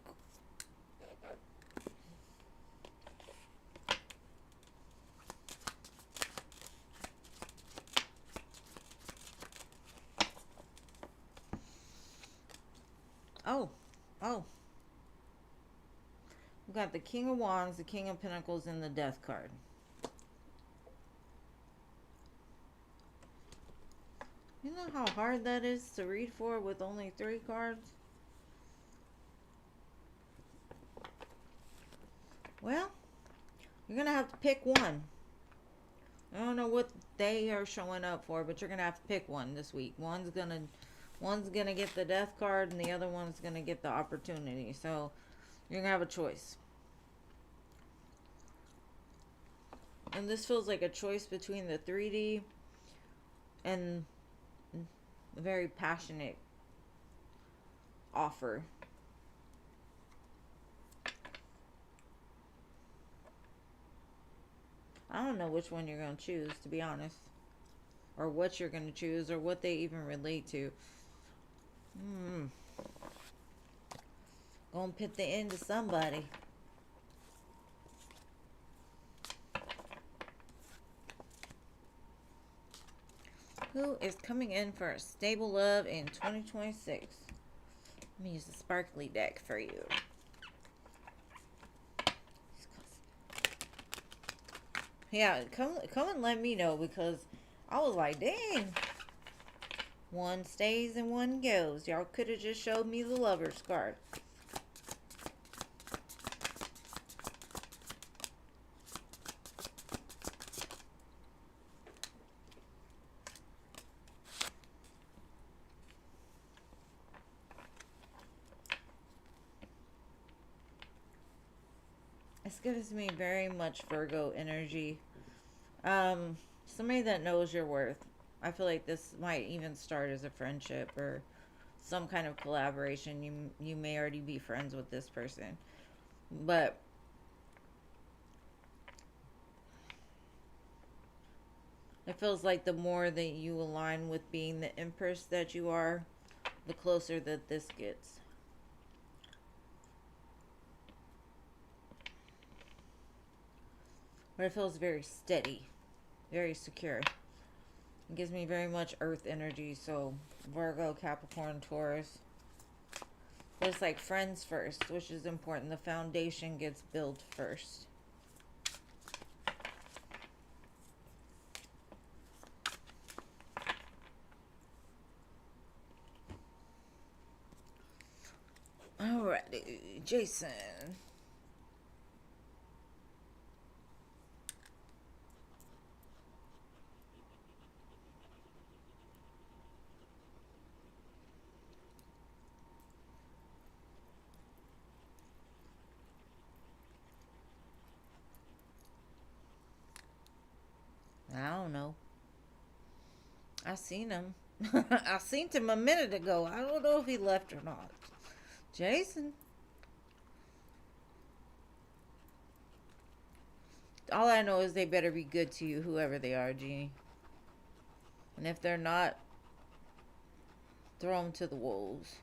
Oh. We've got the King of Wands, the King of Pentacles, and the Death card. You know how hard that is to read for with only 3 cards? Well, you're going to have to pick one. I don't know what they are showing up for, but you're going to have to pick one this week. One's going to get the Death card, and the other one's going to get the Opportunity. So, you're going to have a choice. And this feels like a choice between the 3D and a very passionate offer. I don't know which one you're going to choose, to be honest. Or what you're going to choose, or what they even relate to. Gonna put the end to somebody. Who is coming in for a stable love in 2026? Let me use the sparkly deck for you. Yeah, come and let me know, because I was like, dang. One stays and one goes. Y'all could have just showed me the Lover's card. This gives me very much Virgo energy. Somebody that knows your worth. I feel like this might even start as a friendship or some kind of collaboration. You may already be friends with this person, but it feels like the more that you align with being the Empress that you are, the closer that this gets. But it feels very steady, very secure. It gives me very much earth energy, so Virgo, Capricorn, Taurus. But it's like friends first, which is important. The foundation gets built first. Alrighty, Jason. don't know. I seen him. I seen him a minute ago. I don't know if he left or not. Jason. All I know is they better be good to you, whoever they are, Jeannie. And if they're not, throw them to the wolves.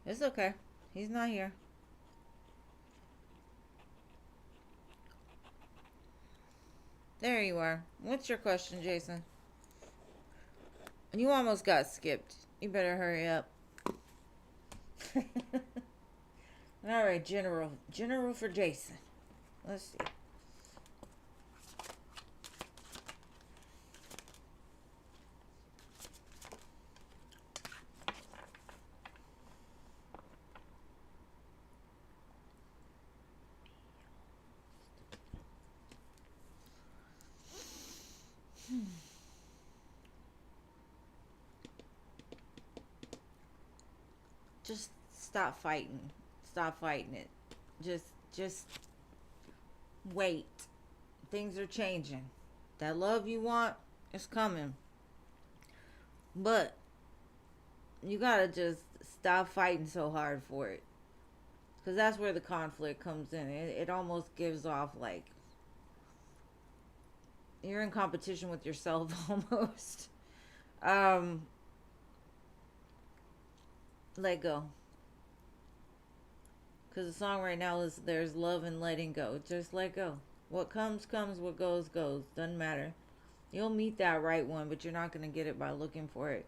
It's okay. He's not here. There you are. What's your question, Jason? You almost got skipped. You better hurry up. Alright, General. General for Jason. Let's see. Just stop fighting. Stop fighting it. Just wait. Things are changing. That love you want is coming. But you gotta just stop fighting so hard for it. Because that's where the conflict comes in. It almost gives off like you're in competition with yourself almost. Let go. Because the song right now is there's love and letting go. Just let go. What comes, comes. What goes, goes. Doesn't matter. You'll meet that right one, but you're not going to get it by looking for it.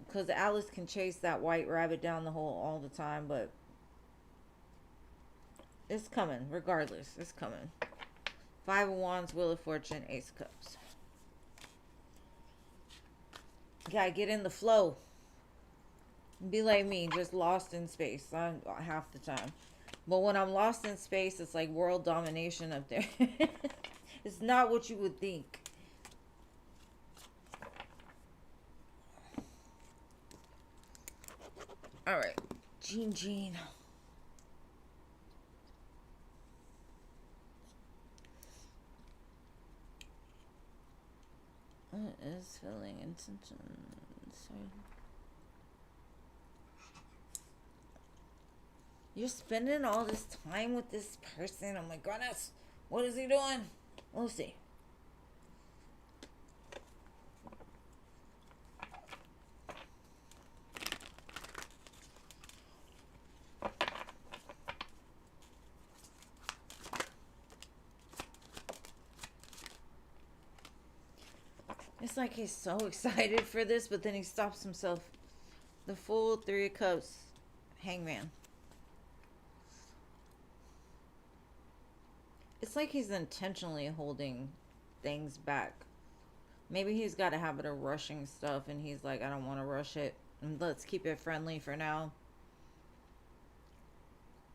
Because Alice can chase that white rabbit down the hole all the time, but it's coming. Regardless, it's coming. Five of Wands, Wheel of Fortune, Ace of Cups. You gotta get in the flow. Be like me, just lost in space. I'm half the time. But when I'm lost in space, it's like world domination up there. It's not what you would think. Alright. Jean. What is filling intention? Sorry. You're spending all this time with this person. Oh my goodness. What is he doing? Let's see. It's like he's so excited for this, but then he stops himself. The Fool, Three of Cups, Hangman. It's like he's intentionally holding things back. Maybe he's got a habit of rushing stuff and he's like, I don't want to rush it. And let's keep it friendly for now.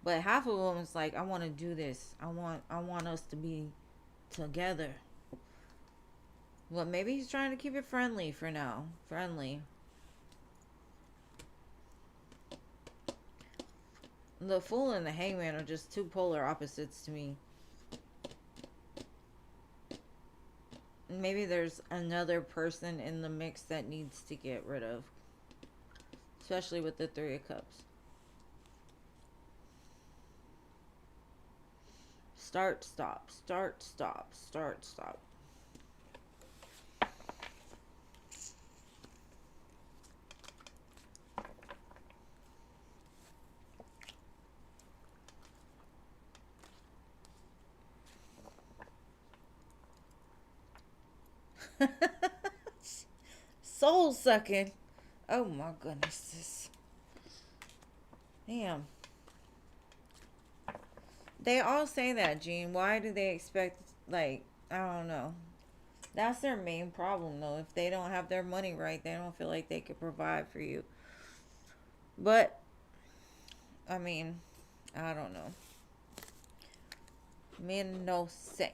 But half of them is like, I want to do this. I want us to be together. Well, maybe he's trying to keep it friendly for now. Friendly. The Fool and the Hangman are just two polar opposites to me. Maybe there's another person in the mix that needs to get rid of. Especially with the Three of Cups. Start, stop. Start, stop. Start, stop. Soul sucking. Oh my goodness. Damn. They all say that, Gene. Why do they expect, like, I don't know. That's their main problem, though. If they don't have their money right, they don't feel like they could provide for you. But, I mean, I don't know. Men no say.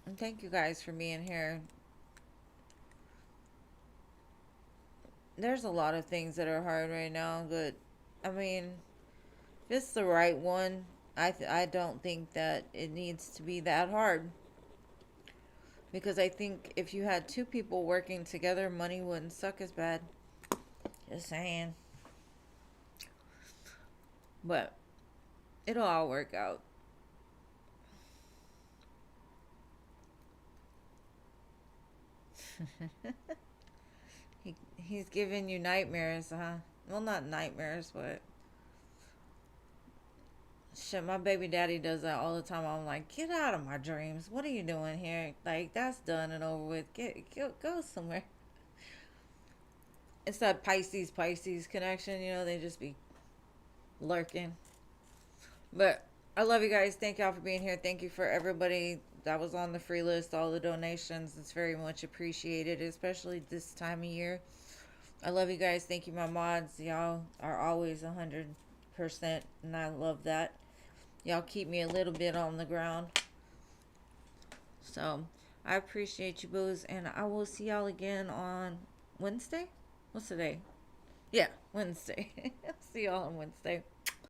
And thank you guys for being here. there's a lot of things that are hard right now, but I mean, if it's the right one, I don't think that it needs to be that hard. Because I think if you had two people working together, money wouldn't suck as bad. Just saying. But it'll all work out. He's giving you nightmares, huh? Well, not nightmares, but shit, my baby daddy does that all the time. I'm like, get out of my dreams. What are you doing here? Like, that's done and over with. Go somewhere. It's that Pisces connection, you know, they just be lurking. But I love you guys. Thank y'all for being here. Thank you for everybody that was on the free list, all the donations. It's very much appreciated, especially this time of year. I love you guys. Thank you, my mods. Y'all are always 100%, and I love that. Y'all keep me a little bit on the ground. So I appreciate you, boos, and I will see y'all again on Wednesday. What's today? Yeah, Wednesday. See y'all on Wednesday.